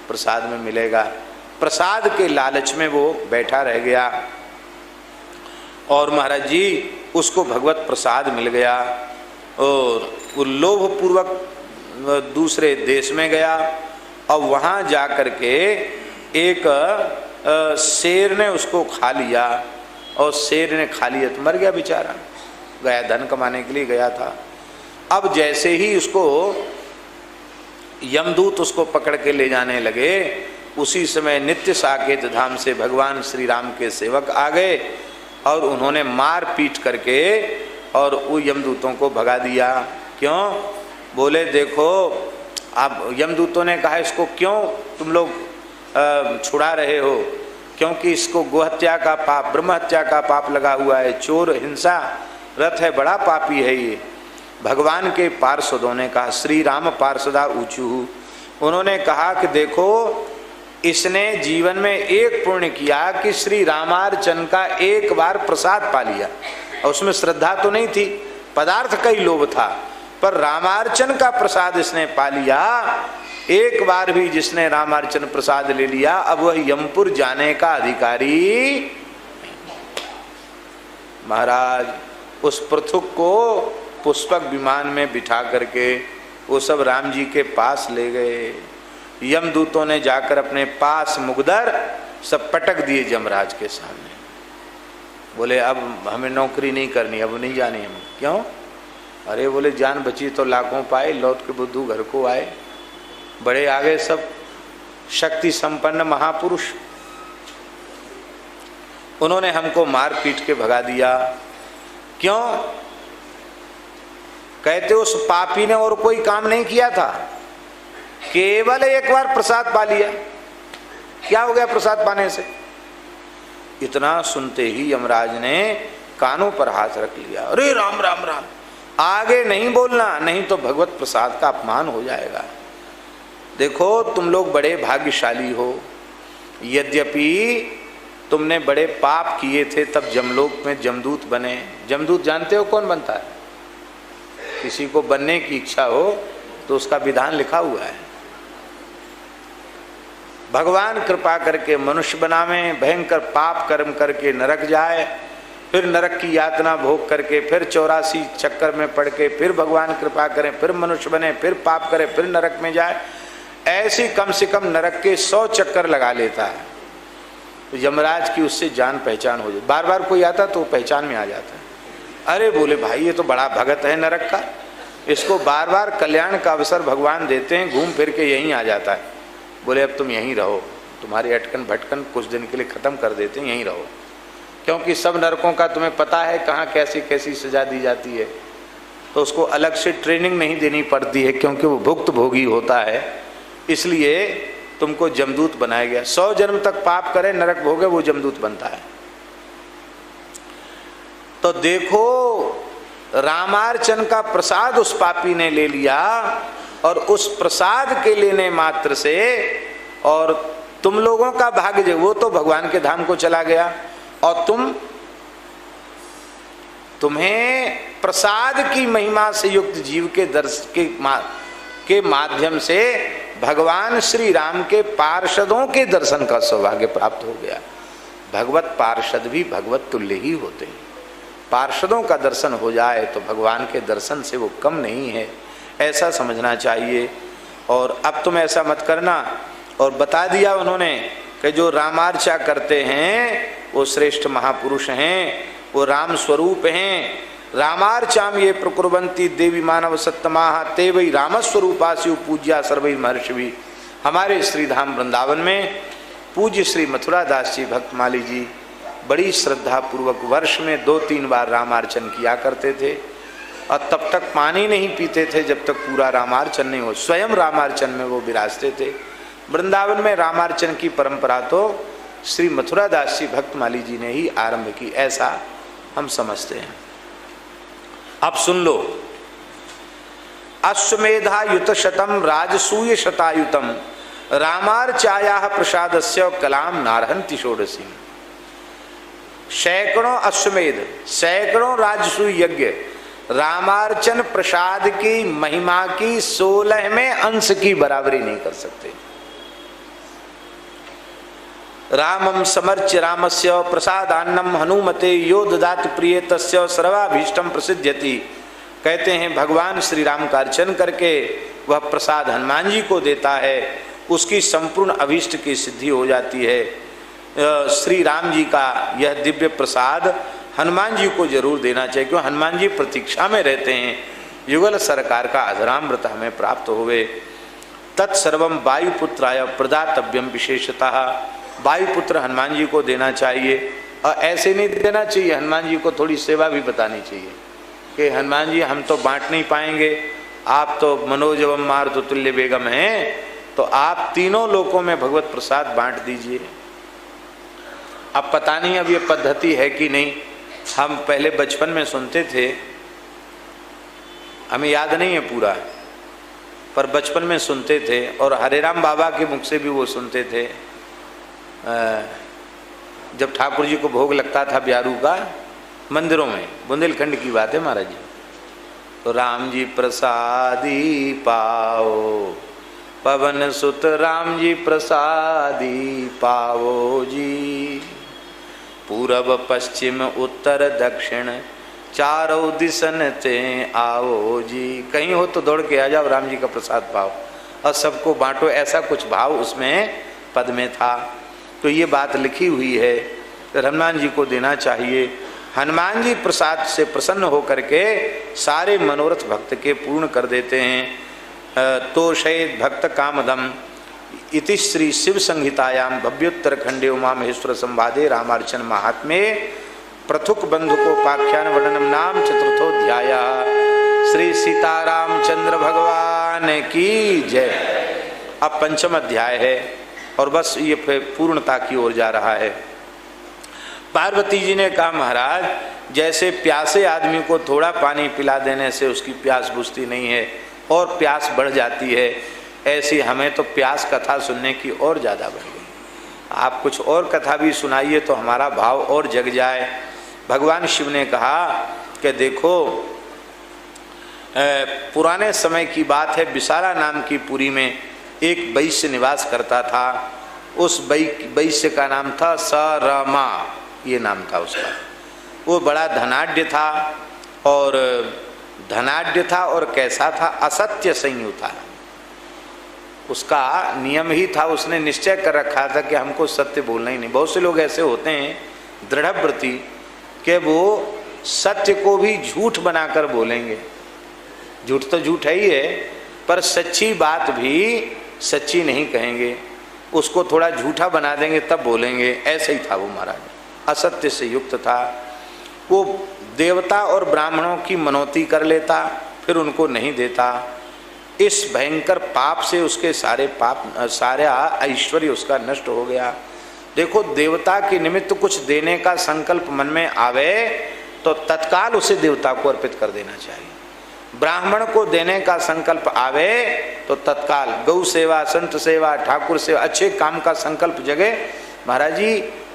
प्रसाद में मिलेगा। प्रसाद के लालच में वो बैठा रह गया और महाराज जी उसको भगवत प्रसाद मिल गया, और वो लोभपूर्वक दूसरे देश में गया और वहाँ जा कर के एक शेर ने उसको खा लिया, और शेर ने खा लिया तो मर गया बेचारा, गया धन कमाने के लिए गया था। अब जैसे ही उसको यमदूत उसको पकड़ के ले जाने लगे, उसी समय नित्य साकेत धाम से भगवान श्री राम के सेवक आ गए और उन्होंने मार पीट करके और वो यमदूतों को भगा दिया। क्यों? बोले देखो, अब यमदूतों ने कहा इसको क्यों तुम लोग छुड़ा रहे हो, क्योंकि इसको गोहत्या का पाप, ब्रह्म हत्या का पाप लगा हुआ है, चोर हिंसा रथ है, बड़ा पापी है ये। भगवान के पार्षदों ने कहा, श्री राम पार्षदा ऊँचू, उन्होंने कहा कि देखो इसने जीवन में एक पुण्य किया कि श्री रामार्चन का एक बार प्रसाद पा लिया, और उसमें श्रद्धा तो नहीं थी, पदार्थ का ही लोभ था, पर रामार्चन का प्रसाद इसने पा लिया। एक बार भी जिसने रामार्चन प्रसाद ले लिया अब वह यमपुर जाने का अधिकारी। महाराज उस पृथुक को पुष्पक विमान में बिठा करके वो सब राम जी के पास ले गए। यमदूतों ने जाकर अपने पास मुगदर सब पटक दिए यमराज के सामने। बोले अब हमें नौकरी नहीं करनी, अब नहीं जानी हम। क्यों? अरे बोले जान बची तो लाखों पाए, लौट के बुद्धू घर को आए। बड़े आ गए सब शक्ति संपन्न महापुरुष, उन्होंने हमको मार पीट के भगा दिया। क्यों? कहते उस पापी ने और कोई काम नहीं किया था, केवल एक बार प्रसाद पा लिया। क्या हो गया प्रसाद पाने से? इतना सुनते ही यमराज ने कानों पर हाथ रख लिया। अरे राम राम राम, आगे नहीं बोलना, नहीं तो भगवत प्रसाद का अपमान हो जाएगा। देखो तुम लोग बड़े भाग्यशाली हो, यद्यपि तुमने बड़े पाप किए थे तब जमलोक में जमदूत बने। जमदूत जानते हो कौन बनता है? किसी को बनने की इच्छा हो तो उसका विधान लिखा हुआ है। भगवान कृपा करके मनुष्य बनावे, भयंकर पाप कर्म करके नरक जाए, फिर नरक की यातना भोग करके फिर 84 चक्कर में पड़ के फिर भगवान कृपा करें, फिर मनुष्य बने, फिर पाप करे, फिर नरक में जाए। ऐसी कम से कम नरक के 100 चक्कर लगा लेता है। तो यमराज की उससे जान पहचान हो जाती, बार बार कोई आता तो पहचान में आ जाता है। अरे बोले भाई ये तो बड़ा भगत है नरक का, इसको बार बार कल्याण का अवसर भगवान देते हैं, घूम फिर के यहीं आ जाता है। बोले अब तुम यहीं रहो, तुम्हारी अटकन भटकन कुछ दिन के लिए ख़त्म कर देते हैं, यहीं रहो, क्योंकि सब नरकों का तुम्हें पता है कहाँ कैसी कैसी सजा दी जाती है। तो उसको अलग से ट्रेनिंग नहीं देनी पड़ती है, क्योंकि वो भुक्त भोगी होता है, इसलिए तुमको जमदूत बनाया गया। 100 जन्म तक पाप करे, नरक भोगे, वो जमदूत बनता है। तो देखो रामार्चन का प्रसाद उस पापी ने ले लिया, और उस प्रसाद के लेने मात्र से और तुम लोगों का भाग्य, वो तो भगवान के धाम को चला गया, और तुम्हें प्रसाद की महिमा से युक्त जीव के के माध्यम से भगवान श्री राम के पार्षदों के दर्शन का सौभाग्य प्राप्त हो गया। भगवत पार्षद भी भगवत तुल्य ही होते हैं। पार्षदों का दर्शन हो जाए तो भगवान के दर्शन से वो कम नहीं है, ऐसा समझना चाहिए। और अब तुम ऐसा मत करना। और बता दिया उन्होंने कि जो रामार्चा करते हैं वो श्रेष्ठ महापुरुष हैं, वो राम स्वरूप हैं, रामार्चाम ये प्रकुर्वन्ति देवी मानव सत्तमाह ते वै रामस्वरूपास्यु पूज्या सर्वै महर्षि। हमारे श्रीधाम वृंदावन में पूज्य श्री मथुरा दास जी भक्तमाली जी बड़ी श्रद्धा पूर्वक वर्ष में 2-3 बार रामार्चन किया करते थे और तब तक पानी नहीं पीते थे जब तक पूरा रामार्चन नहीं हो। स्वयं रामार्चन में वो विराजते थे। वृंदावन में रामार्चन की परंपरा तो श्री मथुरा दास जी भक्तमाली जी ने ही आरंभ की, ऐसा हम समझते हैं। अब सुन लो, अश्वमेधायुत शतम राजसूय शतायुतम रामार्चाया प्रसादस्य कलाम नारहंति षोडशी। सैकड़ों अश्वमेध, सैकड़ों राजसूय यज्ञ रामार्चन प्रसाद की महिमा की 16वें अंश की बराबरी नहीं कर सकते। रामम समर्च्य रामस्य प्रसादान्नम हनुमते यो ददात प्रिय तस्य सर्वाभीष्टम प्रसिद्ध्यति। कहते हैं भगवान श्री राम का अर्चन करके वह प्रसाद हनुमान जी को देता है, उसकी संपूर्ण अभीष्ट की सिद्धि हो जाती है। श्री राम जी का यह दिव्य प्रसाद हनुमान जी को जरूर देना चाहिए, क्यों हनुमान जी प्रतीक्षा में रहते हैं युगल सरकार का अधरामृत हमें प्राप्त होवे। तत्सर्वम वायुपुत्राय प्रदातव्यम विशेषतः। वायुपुत्र हनुमान जी को देना चाहिए और ऐसे नहीं देना चाहिए, हनुमान जी को थोड़ी सेवा भी बतानी चाहिए कि हनुमान जी हम तो बांट नहीं पाएंगे, आप तो मनोजवम मारुत तुल्य बेगम हैं, तो आप तीनों लोकों में भगवत प्रसाद बांट दीजिए। अब पता नहीं अब ये पद्धति है कि नहीं, हम पहले बचपन में सुनते थे, हमें याद नहीं है पूरा, पर बचपन में सुनते थे और हरेराम बाबा के मुख से भी वो सुनते थे। जब ठाकुर जी को भोग लगता था ब्यारू का मंदिरों में, बुंदेलखंड की बात है महाराज जी, तो राम जी प्रसादी पाओ पवन सुत राम जी प्रसादी पाओ जी, पूरब पश्चिम उत्तर दक्षिण चारों दिशन ते आओ जी। कहीं हो तो दौड़ के आ जाओ, राम जी का प्रसाद पाओ और सबको बांटो, ऐसा कुछ भाव उसमें पद में था। तो ये बात लिखी हुई है, तो हनुमान जी को देना चाहिए। हनुमान जी प्रसाद से प्रसन्न होकर के सारे मनोरथ भक्त के पूर्ण कर देते हैं। तो शयद भक्त कामदम इति श्री शिव संहितायाम भव्योत्तरखंडे उमा महेश्वर संवादे रामार्चन महात्म्ये पृथुक बंधुकोपाख्यान वर्णनम नाम चतुर्थोध्याय। श्री सीतारामचंद्र भगवान की जय। अब 5वां अध्याय है और बस ये पूर्णता की ओर जा रहा है। पार्वती जी ने कहा महाराज, जैसे प्यासे आदमी को थोड़ा पानी पिला देने से उसकी प्यास बुझती नहीं है और प्यास बढ़ जाती है, ऐसी हमें तो प्यास कथा सुनने की और ज़्यादा बढ़ गई। आप कुछ और कथा भी सुनाइए तो हमारा भाव और जग जाए। भगवान शिव ने कहा कि देखो, पुराने समय की बात है, विशाला नाम की पुरी में एक वैश्य निवास करता था। उस वैश्य का नाम था सरमा, ये नाम था उसका। वो बड़ा धनाढ्य था और कैसा था, असत्य संयु था। उसका नियम ही था, उसने निश्चय कर रखा था कि हमको सत्य बोलना ही नहीं। बहुत से लोग ऐसे होते हैं दृढ़व्रती कि वो सत्य को भी झूठ बनाकर बोलेंगे। झूठ तो झूठ है ही है, पर सच्ची बात भी सच्ची नहीं कहेंगे, उसको थोड़ा झूठा बना देंगे तब बोलेंगे। ऐसे ही था वो महाराज, असत्य से युक्त था। वो देवता और ब्राह्मणों की मनौती कर लेता, फिर उनको नहीं देता। इस भयंकर पाप से उसके सारा ऐश्वर्य उसका नष्ट हो गया। देखो, देवता के निमित्त कुछ देने का संकल्प मन में आवे तो तत्काल उसे देवता को अर्पित कर देना चाहिए। ब्राह्मण को देने का संकल्प आवे तो तत्काल गौ सेवा, संत सेवा, ठाकुर सेवा, अच्छे काम का संकल्प जगे। महाराज जी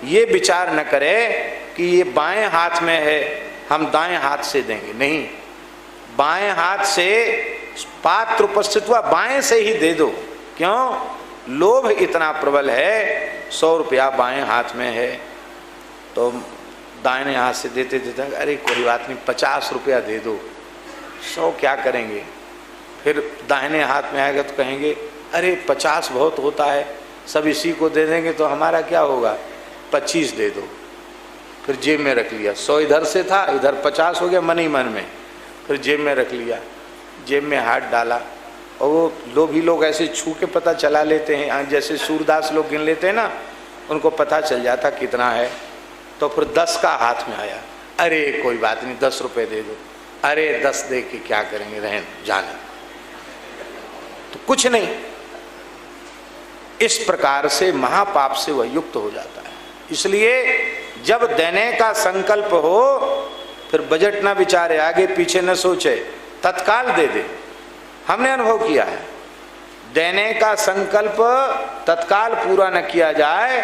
ये विचार न करे कि ये बाएं हाथ में है हम दाएं हाथ से देंगे, नहीं, बाएं हाथ से पात्र उपस्थित हुआ बाएं से ही दे दो। क्यों? लोभ इतना प्रबल है। 100 रुपया बाएं हाथ में है तो दाहिने हाथ से देते देते अरे कोई बात नहीं 50 रुपया दे दो, 100 क्या करेंगे। फिर दाहिने हाथ में आएगा तो कहेंगे अरे 50 बहुत होता है, सब इसी को दे देंगे तो हमारा क्या होगा, 25 दे दो। फिर जेब में रख लिया। 100 इधर से था, इधर 50 हो गया मन ही मन में, फिर जेब में रख लिया। जेब में हाथ डाला और वो लोभी लोग ऐसे छू के पता चला लेते हैं, जैसे सूरदास लोग गिन लेते हैं ना, उनको पता चल जाता कितना है। तो फिर 10 का हाथ में आया, अरे कोई बात नहीं 10 रुपये दे दो। अरे 10 दे के क्या करेंगे, रहने जाने, तो कुछ नहीं। इस प्रकार से महापाप से वह युक्त हो जाता है। इसलिए जब देने का संकल्प हो फिर बजट ना विचारे, आगे पीछे न सोचे, तत्काल दे दे। हमने अनुभव किया है, देने का संकल्प तत्काल पूरा न किया जाए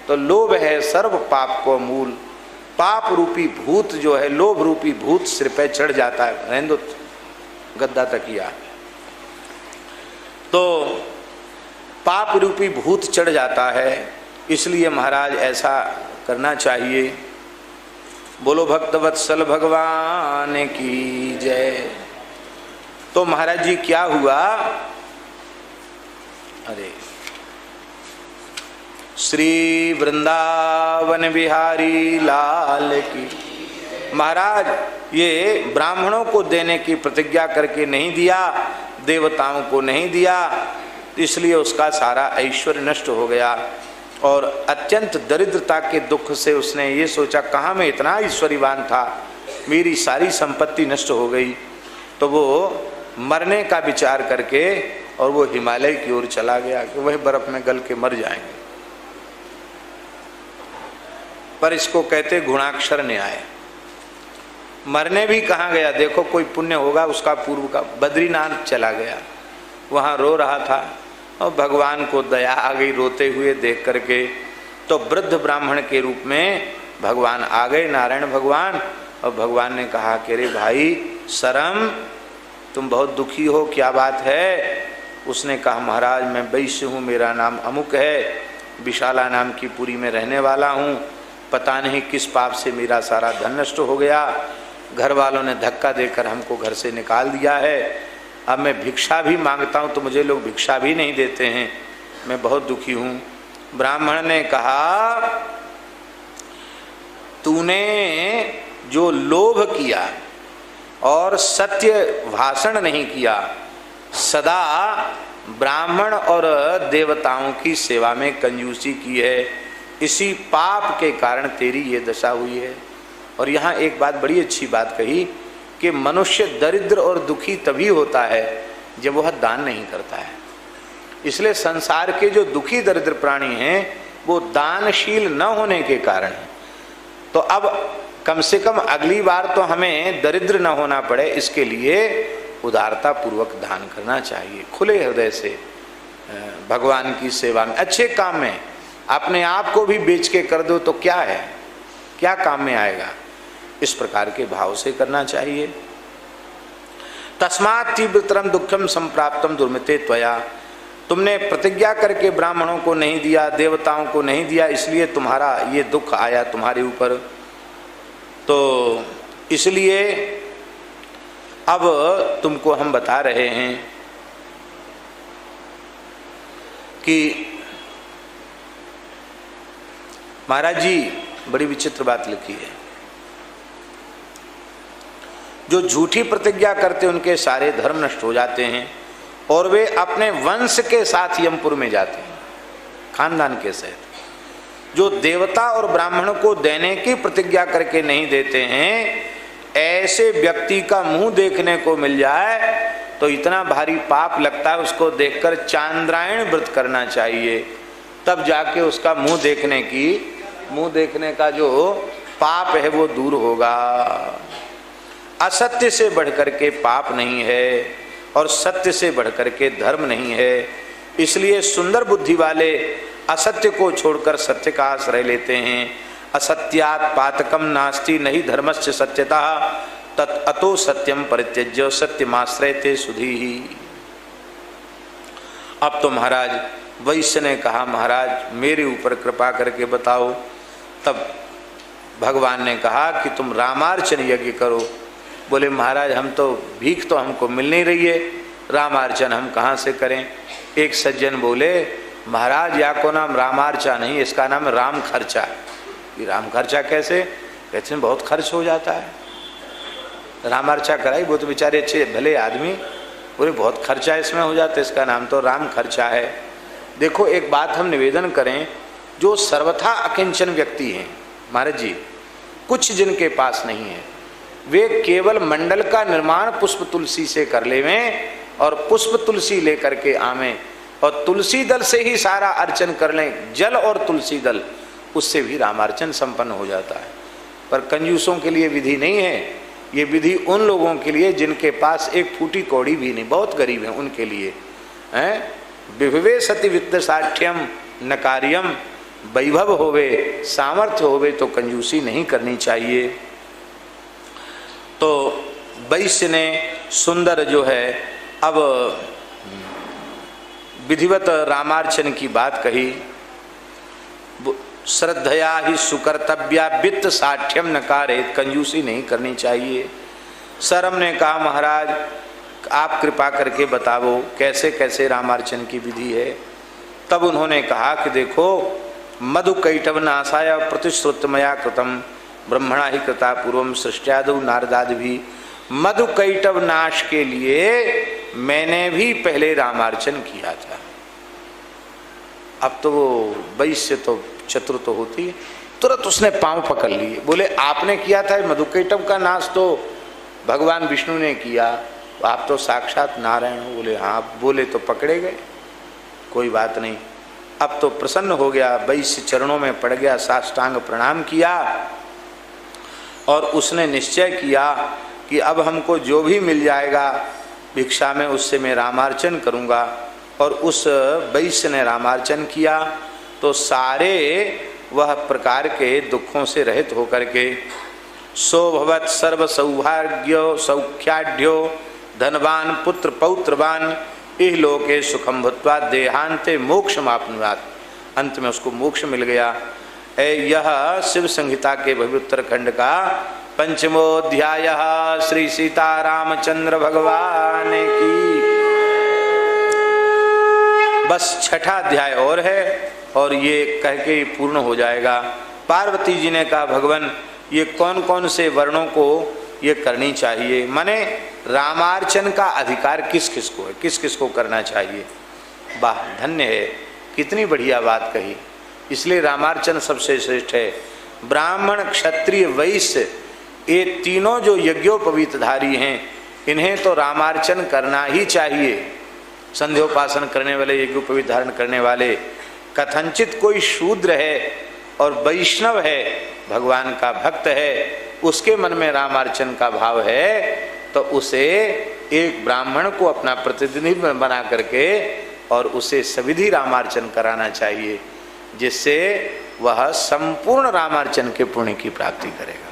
तो लोभ है सर्व पाप को मूल। पाप रूपी भूत जो है, लोभ रूपी भूत सिर पे चढ़ जाता है, रहने दो गद्दा तकिया। तो पाप रूपी भूत चढ़ जाता है, इसलिए महाराज ऐसा करना चाहिए। बोलो भक्तवत्सल भगवान की जय। तो महाराज जी क्या हुआ, अरे श्री वृंदावन बिहारी लाल की। महाराज ये ब्राह्मणों को देने की प्रतिज्ञा करके नहीं दिया, देवताओं को नहीं दिया, इसलिए उसका सारा ऐश्वर्य नष्ट हो गया और अत्यंत दरिद्रता के दुख से उसने ये सोचा कहाँ मैं इतना ऐश्वर्यवान था, मेरी सारी संपत्ति नष्ट हो गई। तो वो मरने का विचार करके और वो हिमालय की ओर चला गया कि वह बर्फ में गल के मर जाएंगे। पर इसको कहते गुणाक्षर न्याय। मरने भी कहाँ गया, देखो कोई पुण्य होगा उसका पूर्व का, बद्रीनाथ चला गया, वहाँ रो रहा था और भगवान को दया आ गई रोते हुए देख करके। तो वृद्ध ब्राह्मण के रूप में भगवान आ गए, नारायण भगवान, और भगवान ने कहा कि अरे भाई शरम, तुम बहुत दुखी हो, क्या बात है। उसने कहा महाराज मैं वैश्य हूँ, मेरा नाम अमुक है, विशाला नाम की पुरी में रहने वाला हूँ, पता नहीं किस पाप से मेरा सारा धन नष्ट हो गया, घर वालों ने धक्का देकर हमको घर से निकाल दिया है, अब मैं भिक्षा भी मांगता हूँ तो मुझे लोग भिक्षा भी नहीं देते हैं, मैं बहुत दुखी हूँ। ब्राह्मण ने कहा तूने जो लोभ किया और सत्य भाषण नहीं किया, सदा ब्राह्मण और देवताओं की सेवा में कंजूसी की है, इसी पाप के कारण तेरी ये दशा हुई है। और यहाँ एक बात बड़ी अच्छी बात कही कि मनुष्य दरिद्र और दुखी तभी होता है जब वह दान नहीं करता है। इसलिए संसार के जो दुखी दरिद्र प्राणी हैं वो दानशील न होने के कारण है। तो अब कम से कम अगली बार तो हमें दरिद्र न होना पड़े, इसके लिए उदारता पूर्वक दान करना चाहिए, खुले हृदय से भगवान की सेवा में, अच्छे काम में। अपने आप को भी बेच के कर दो तो क्या है, क्या काम में आएगा, इस प्रकार के भाव से करना चाहिए। तस्मात् तीव्रतरम दुखम संप्राप्तम दुर्मिते त्वया। तुमने प्रतिज्ञा करके ब्राह्मणों को नहीं दिया, देवताओं को नहीं दिया, इसलिए तुम्हारा ये दुख आया तुम्हारे ऊपर। तो इसलिए अब तुमको हम बता रहे हैं कि महाराज जी बड़ी विचित्र बात लिखी है, जो झूठी प्रतिज्ञा करते उनके सारे धर्म नष्ट हो जाते हैं और वे अपने वंश के साथ यमपुर में जाते हैं, खानदान के सहित। जो देवता और ब्राह्मण को देने की प्रतिज्ञा करके नहीं देते हैं, ऐसे व्यक्ति का मुंह देखने को मिल जाए तो इतना भारी पाप लगता है, उसको देखकर चांद्रायण व्रत करना चाहिए, तब जाके उसका मुंह देखने का जो पाप है वो दूर होगा। असत्य से बढ़कर के पाप नहीं है और सत्य से बढ़कर के धर्म नहीं है। इसलिए सुंदर बुद्धि वाले असत्य को छोड़कर सत्य का आश्रय लेते हैं। असत्यात् पातकम नास्ति नहीं धर्मस्य सत्यता तत् अतो सत्यम परित्यज्य सत्यमाश्रयते सुधी ही। अब तो महाराज वैश्य ने कहा महाराज मेरे ऊपर कृपा करके बताओ। तब भगवान ने कहा कि तुम रामार्चन यज्ञ करो। बोले महाराज हम तो भीख तो हमको मिल नहीं रही है, रामार्चन हम कहाँ से करें। एक सज्जन बोले महाराज या को नाम रामार्चा नहीं, इसका नाम राम खर्चा। ये राम खर्चा कैसे? कहते हैं बहुत खर्च हो जाता है। रामार्चा कराई, वो तो बेचारे अच्छे भले आदमी, बोले बहुत खर्चा इसमें हो जाता है, इसका नाम तो राम खर्चा है। देखो एक बात हम निवेदन करें, जो सर्वथा अकिंचन व्यक्ति हैं महाराज जी, कुछ जिनके पास नहीं है, वे केवल मंडल का निर्माण पुष्प तुलसी से कर लेवें और पुष्प तुलसी लेकर के आवें और तुलसी दल से ही सारा अर्चन कर लें, जल और तुलसी दल, उससे भी रामार्चन संपन्न हो जाता है। पर कंजूसों के लिए विधि नहीं है, ये विधि उन लोगों के लिए जिनके पास एक फूटी कौड़ी भी नहीं, बहुत गरीब हैं उनके लिए हैं। विभवे सति वित्त साठ्यम न कार्यम, वैभव होवे सामर्थ्य होवे तो कंजूसी नहीं करनी चाहिए। तो वैश्य ने सुंदर जो है अब विधिवत रामार्चन की बात कही। श्रद्धया ही सुकर्तव्या वित्त साठ्यम न कारेत, कंजूसी नहीं करनी चाहिए। सरम ने कहा महाराज आप कृपा करके बताओ कैसे कैसे रामार्चन की विधि है। तब उन्होंने कहा कि देखो मधु कैटव नाशाय प्रतिश्रुतमया कृतम ब्रह्मणा ही कृता पूर्वम सृष्ट्यादौ नारदादि भी। मधु कैटव नाश के लिए मैंने भी पहले रामार्चन किया था। अब तो वो वैश्य तो चतुर तो होती है, तुरंत उसने पांव पकड़ लिए, बोले आपने किया था मधुकैटव का नाश तो भगवान विष्णु ने किया, आप तो साक्षात नारायण हो। बोले हाँ, बोले तो पकड़े गए, कोई बात नहीं। अब तो प्रसन्न हो गया, वैश्य चरणों में पड़ गया, साष्टांग प्रणाम किया और उसने निश्चय किया कि अब हमको जो भी मिल जाएगा भिक्षा में उससे मैं रामार्चन करूँगा। और उस वैश्य ने रामार्चन किया तो सारे वह प्रकार के दुखों से रहित होकर के सौभवत सर्व सौभाग्यो सौख्याढ्यो धनवान पुत्र पौत्रवान इह लोके सुखम भूत्वा देहांते मोक्ष मापनुयात्, अंत में उसको मोक्ष मिल गया। यह शिव संहिता के भव्य उत्तरखंड का 5वां श्री सीता रामचंद्र भगवान की। बस 6वां अध्याय और है और ये कह के पूर्ण हो जाएगा। पार्वती जी ने कहा भगवान ये कौन कौन से वर्णों को ये करनी चाहिए, माने रामार्चन का अधिकार किस किस को है, किस किस को करना चाहिए। वाह धन्य है, कितनी बढ़िया बात कही। इसलिए रामार्चन सबसे श्रेष्ठ है। ब्राह्मण क्षत्रिय वैश्य ये तीनों जो यज्ञोपवीतधारी हैं इन्हें तो रामार्चन करना ही चाहिए। संध्योपासन करने वाले, यज्ञोपवीत धारण करने वाले, कथनचित कोई शूद्र है और वैष्णव है, भगवान का भक्त है, उसके मन में रामार्चन का भाव है तो उसे एक ब्राह्मण को अपना प्रतिनिधि बना करके और उसे सविधि रामार्चन कराना चाहिए, जिससे वह संपूर्ण रामार्चन के पुण्य की प्राप्ति करेगा।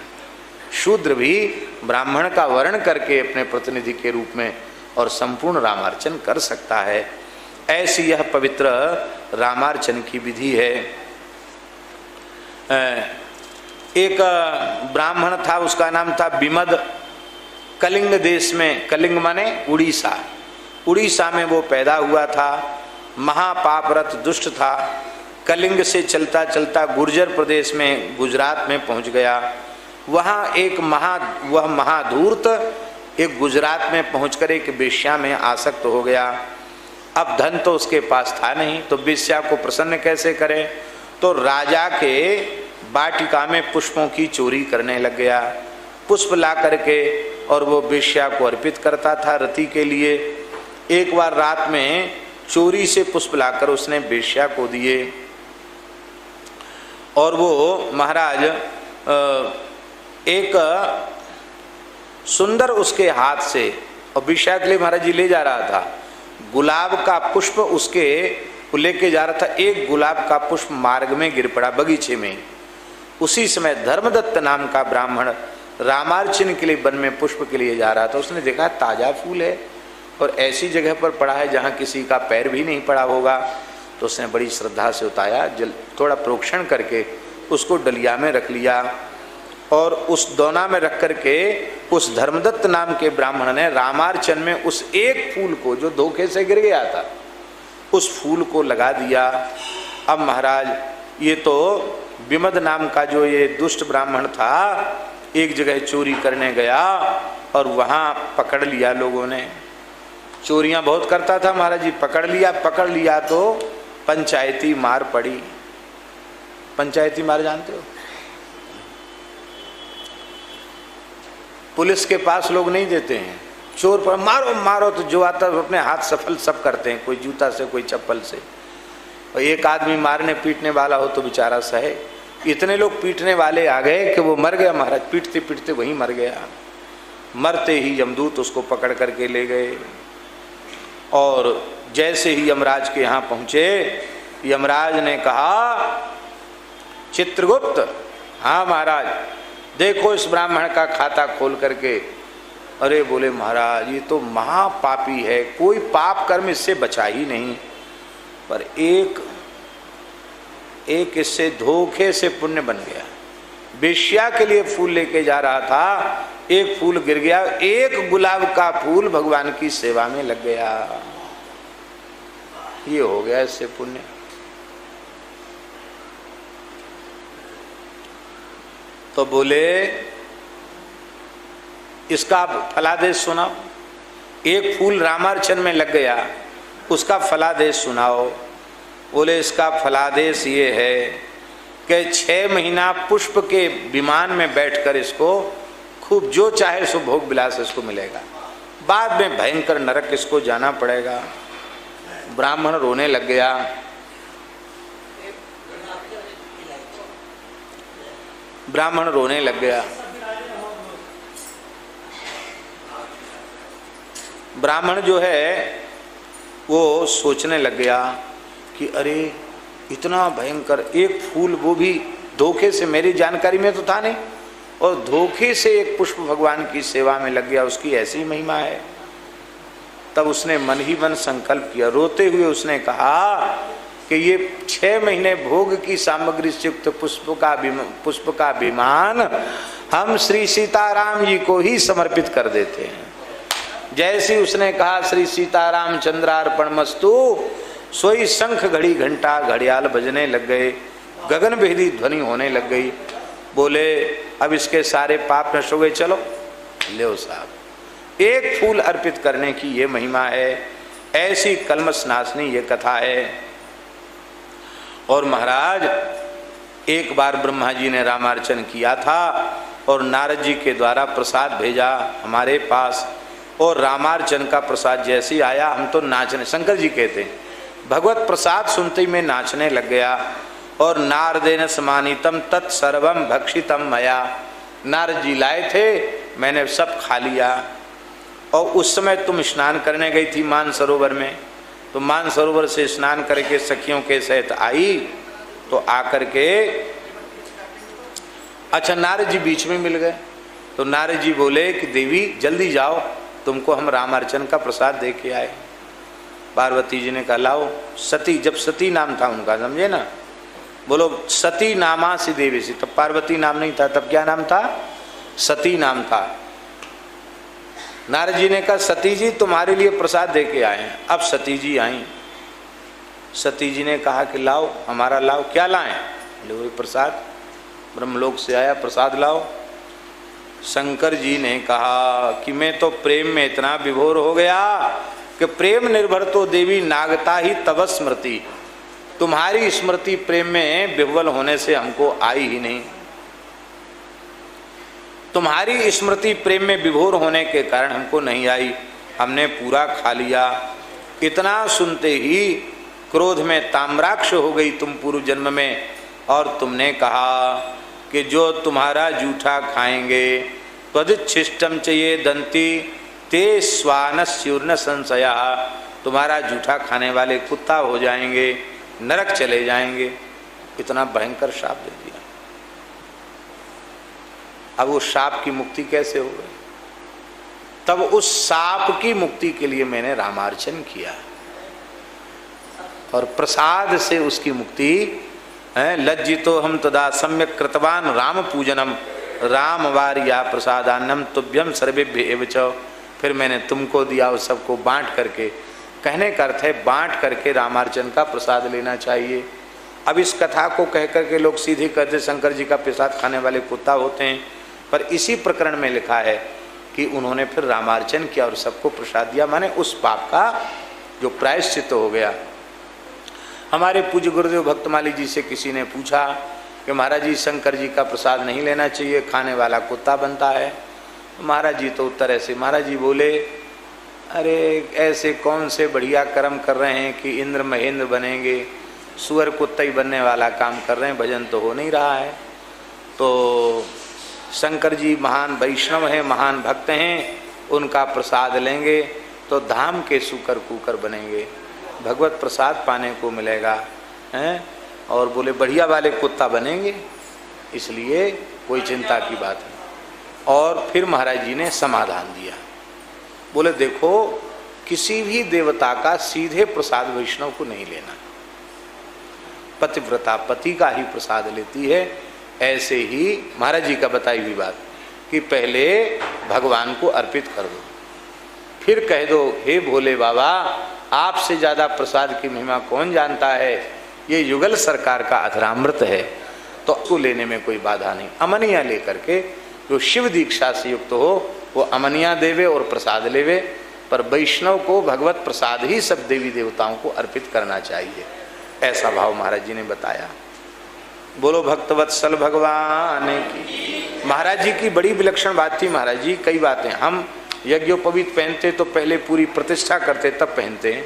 शूद्र भी ब्राह्मण का वर्ण करके अपने प्रतिनिधि के रूप में और संपूर्ण रामार्चन कर सकता है। ऐसी यह पवित्र रामार्चन की विधि है। एक ब्राह्मण था, उसका नाम था विमद। कलिंग देश में, कलिंग माने उड़ीसा, उड़ीसा में वो पैदा हुआ था। महापापरत दुष्ट था। कलिंग से चलता चलता गुर्जर प्रदेश में गुजरात में पहुंच गया। वहाँ एक वह महाधूर्त एक गुजरात में पहुंचकर एक वेश्या में आसक्त हो गया। अब धन तो उसके पास था नहीं, तो वेश्या को प्रसन्न कैसे करे, तो राजा के वाटिका में पुष्पों की चोरी करने लग गया। पुष्प ला करके और वो वेश्या को अर्पित करता था रति के लिए। एक बार रात में चोरी से पुष्प लाकर उसने वेश्या को दिए और वो महाराज एक सुंदर उसके हाथ से, और वेश्या के लिए महाराज जी ले जा रहा था, गुलाब का पुष्प उसके लेके जा रहा था। एक गुलाब का पुष्प मार्ग में गिर पड़ा बगीचे में। उसी समय धर्मदत्त नाम का ब्राह्मण रामार्चन के लिए वन में पुष्प के लिए जा रहा था। उसने देखा ताजा फूल है और ऐसी जगह पर पड़ा है जहाँ किसी का पैर भी नहीं पड़ा होगा, तो उसने बड़ी श्रद्धा से उतारा, थोड़ा प्रोक्षण करके उसको डलिया में रख लिया और उस दोना में रख करके उस धर्मदत्त नाम के ब्राह्मण ने रामार्चन में उस एक फूल को जो धोखे से गिर गया था, उस फूल को लगा दिया। अब महाराज ये तो विमद नाम का जो ये दुष्ट ब्राह्मण था, एक जगह चोरी करने गया और वहाँ पकड़ लिया लोगों ने। चोरियाँ बहुत करता था महाराज जी, पकड़ लिया तो पंचायती मार पड़ी। पंचायती मार जानते हो? पुलिस के पास लोग नहीं देते हैं, चोर पर मारो मारो तो जो आता है अपने हाथ सफल सब करते हैं, कोई जूता से कोई चप्पल से। और एक आदमी मारने पीटने वाला हो तो बेचारा सहे। इतने लोग पीटने वाले आ गए कि वो मर गया महाराज, पीटते पीटते वहीं मर गया। मरते ही यमदूत उसको पकड़ करके ले गए और जैसे ही यमराज के यहाँ पहुँचे, यमराज ने कहा चित्रगुप्त, हाँ महाराज देखो इस ब्राह्मण का खाता खोल करके। अरे बोले महाराज ये तो महापापी है, कोई पाप कर्म इससे बचा ही नहीं, पर एक इससे धोखे से पुण्य बन गया। वेश्या के लिए फूल लेके जा रहा था, एक फूल गिर गया, एक गुलाब का फूल भगवान की सेवा में लग गया, ये हो गया इससे पुण्य। तो बोले इसका फलादेश सुनाओ। एक फूल रामार्चन में लग गया, उसका फलादेश सुनाओ। बोले इसका फलादेश ये है कि 6 महीना पुष्प के विमान में बैठकर इसको खूब जो चाहे सो भोग विलास इसको मिलेगा, बाद में भयंकर नरक इसको जाना पड़ेगा। ब्राह्मण रोने लग गया। ब्राह्मण रोने लग गया। ब्राह्मण जो है वो सोचने लग गया कि अरे इतना भयंकर एक फूल, वो भी धोखे से, मेरी जानकारी में तो था नहीं, और धोखे से एक पुष्प भगवान की सेवा में लग गया, उसकी ऐसी महिमा है। तब उसने मन ही मन संकल्प किया, रोते हुए उसने कहा कि ये 6 महीने भोग की सामग्री से युक्त पुष्प का विमान हम श्री सीताराम जी को ही समर्पित कर देते हैं। जैसे उसने कहा श्री सीताराम चंद्रार्पणमस्तु, सोई शंख घड़ी घंटा घड़ियाल बजने लग गए, गगन भेदी ध्वनि होने लग गई। बोले अब इसके सारे पाप नष्ट हो गए, चलो ले साहब। एक फूल अर्पित करने की ये महिमा है, ऐसी कलमश नाशनी ये कथा है। और महाराज एक बार ब्रह्मा जी ने रामार्चन किया था और नारद जी के द्वारा प्रसाद भेजा हमारे पास, और रामार्चन का प्रसाद जैसे ही आया हम तो नाचने, शंकर जी कहते हैं भगवत प्रसाद सुनते ही मैं नाचने लग गया। और नारदेन समानितम तत्सर्वम भक्षितम मया, नारद जी लाए थे, मैंने सब खा लिया। और उस समय तुम स्नान करने गई थी मानसरोवर में, तो मानसरोवर से स्नान करके सखियों के सहित आई, तो आकर के अच्छा नारद जी बीच में मिल गए। तो नारद जी बोले कि देवी जल्दी जाओ, तुमको हम रामार्चन का प्रसाद दे के आए। पार्वती जी ने कहा लाओ। सती, जब सती नाम था उनका, समझे ना, बोलो सती नामा सी देवी सी, तब पार्वती नाम नहीं था, तब क्या नाम था? सती नाम था। नारद जी ने कहा सती जी तुम्हारे लिए प्रसाद दे के आए हैं। अब सती जी आई। सती जी ने कहा कि लाओ हमारा लाओ। क्या लाएं? बोले वही प्रसाद, ब्रह्मलोक से आया प्रसाद लाओ। शंकर जी ने कहा कि मैं तो प्रेम में इतना विभोर हो गया कि प्रेम निर्भर तो देवी नागता ही तव स्मृति, तुम्हारी स्मृति प्रेम में विह्वल होने से हमको आई ही नहीं। तुम्हारी स्मृति प्रेम में विभोर होने के कारण हमको नहीं आई, हमने पूरा खा लिया। इतना सुनते ही क्रोध में ताम्राक्ष हो गई तुम पूर्व जन्म में, और तुमने कहा कि जो तुम्हारा जूठा खाएंगे त्वदिच्छिष्टम च ये दंती ते स्वानस्यूर्ण संशया, तुम्हारा जूठा खाने वाले कुत्ता हो जाएंगे, नरक चले जाएंगे। इतना भयंकर शाप दे दिया। अब उस शाप की मुक्ति कैसे हो गई? तब उस शाप की मुक्ति के लिए मैंने रामार्चन किया और प्रसाद से उसकी मुक्ति है। लज्जितो हम तदा सम्यक कृतवान राम पूजनम राम वारिया प्रसादान्नम तुभ्यम सर्वेभ्य एव च। फिर मैंने तुमको दिया, उस सबको बांट करके, कहने का अर्थ है बांट करके रामार्चन का प्रसाद लेना चाहिए। अब इस कथा को कह करके लोग सीधे कहते शंकर जी का प्रसाद खाने वाले कुत्ता होते हैं, पर इसी प्रकरण में लिखा है कि उन्होंने फिर रामार्चन किया और सबको प्रसाद दिया, माने उस पाप का जो प्रायश्चित हो गया। हमारे पूज्य गुरुदेव भक्तमाली जी से किसी ने पूछा कि महाराज जी शंकर जी का प्रसाद नहीं लेना चाहिए, खाने वाला कुत्ता बनता है। महाराज जी तो उत्तर ऐसे, महाराज जी बोले अरे ऐसे कौन से बढ़िया कर्म कर रहे हैं कि इंद्र महेंद्र बनेंगे, सुअर कुत्ता ही बनने वाला काम कर रहे हैं, भजन तो हो नहीं रहा है। तो शंकर जी महान वैष्णव हैं, महान भक्त हैं, उनका प्रसाद लेंगे तो धाम के सुकर कुकर बनेंगे, भगवत प्रसाद पाने को मिलेगा हैं, और बोले बढ़िया वाले कुत्ता बनेंगे, इसलिए कोई चिंता की बात नहीं। और फिर महाराज जी ने समाधान दिया, बोले देखो किसी भी देवता का सीधे प्रसाद वैष्णव को नहीं लेना, पतिव्रता पति का ही प्रसाद लेती है। ऐसे ही महाराज जी का बताई हुई बात कि पहले भगवान को अर्पित कर दो, फिर कह दो हे भोले बाबा आपसे ज़्यादा प्रसाद की महिमा कौन जानता है, ये युगल सरकार का अधरामृत है, तो उसको लेने में कोई बाधा नहीं। अमनिया लेकर के जो शिव दीक्षा से युक्त हो वो अमनिया देवे और प्रसाद लेवे, पर वैष्णव को भगवत प्रसाद ही सब देवी देवताओं को अर्पित करना चाहिए, ऐसा भाव महाराज जी ने बताया। बोलो भक्तवत्सल भगवान की। महाराज जी की बड़ी विलक्षण बात थी। महाराज जी कई बातें, हम यज्ञोपवीत पहनते तो पहले पूरी प्रतिष्ठा करते तब पहनते हैं।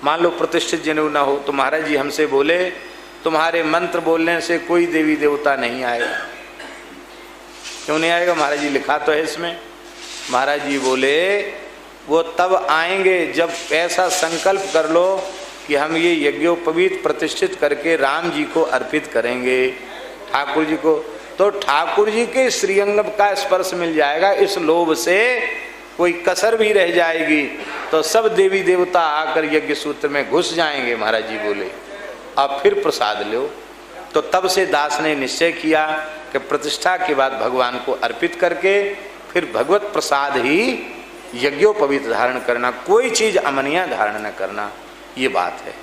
मान लो प्रतिष्ठित जनेऊ ना हो तो महाराज जी हमसे बोले तुम्हारे मंत्र बोलने से कोई देवी देवता नहीं आएगा। क्यों नहीं आएगा महाराज जी, लिखा तो है इसमें। महाराज जी बोले वो तब आएंगे जब ऐसा संकल्प कर लो कि हम ये यज्ञोपवीत प्रतिष्ठित करके राम जी को अर्पित करेंगे, ठाकुर जी को, तो ठाकुर जी के श्रीअंग का स्पर्श मिल जाएगा। इस लोभ से कोई कसर भी रह जाएगी तो सब देवी देवता आकर यज्ञ सूत्र में घुस जाएंगे। महाराज जी बोले अब फिर प्रसाद लो। तो तब से दास ने निश्चय किया कि प्रतिष्ठा के बाद भगवान को अर्पित करके फिर भगवत प्रसाद ही यज्ञोपवीत धारण करना, कोई चीज अमनिया धारण न करना, ये बात है।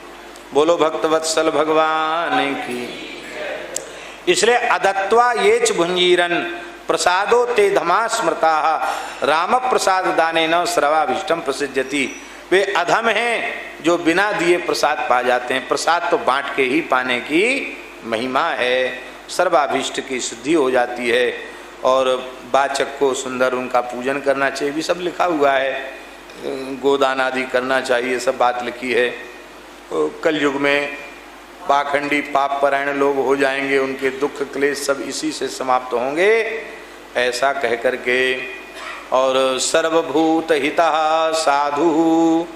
बोलो भक्तवत्सल भगवान की। इसलिए अदत्वा येच भुंजीरन प्रसादो ते धमा स्मृता राम प्रसाद दाने न सर्वाभीष्टम प्रसिद्ध्यति। वे अधम हैं जो बिना दिए प्रसाद पा जाते हैं। प्रसाद तो बांट के ही पाने की महिमा है, सर्वाभीष्ट की सिद्धि हो जाती है। और वाचक को सुंदर उनका पूजन करना चाहिए, भी सब लिखा हुआ है, गोदान आदि करना चाहिए, सब बात लिखी है। कलयुग में पाखंडी पाप परायण लोग हो जाएंगे, उनके दुख क्लेश सब इसी से समाप्त होंगे, ऐसा कह करके। और सर्वभूत हितः साधु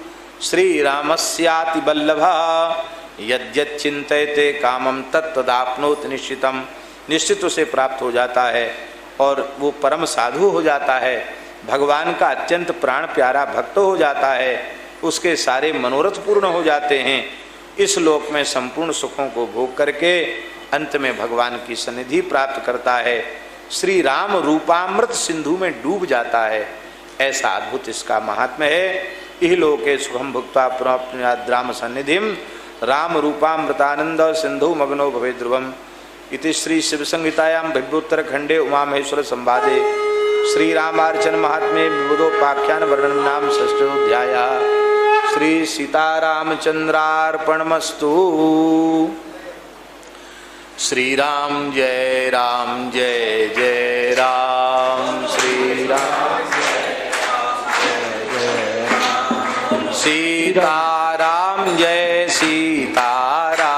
श्री रामस्याति बल्लभा यद्यत् चिंतयते कामम तत्तदाप्नोति निश्चितम। निश्चित उसे प्राप्त हो जाता है और वो परम साधु हो जाता है, भगवान का अत्यंत प्राण प्यारा भक्त हो जाता है, उसके सारे मनोरथ पूर्ण हो जाते हैं। इस लोक में संपूर्ण सुखों को भोग करके अंत में भगवान की सन्निधि प्राप्त करता है, श्री राम रूपामृत सिंधु में डूब जाता है। ऐसा अद्भुत इसका महात्म्य है। इह लोके सुखम भुक्त्वा पुनः सन्निधिम राम रूपामृतानंद सिंधु मग्नो भवे ध्रुवम। इति श्री शिव संहितायां भव्योत्तरखंडे उमा महेश्वर संवादे श्री रामार्चन महात्म्ये विबुधोपाख्यान वर्णन नाम षष्ठोऽध्यायः। श्री सीतारामचंद्रार्पणमस्तु। श्री राम जय जय राम, श्री राम जय सीताराम जय सीताराम।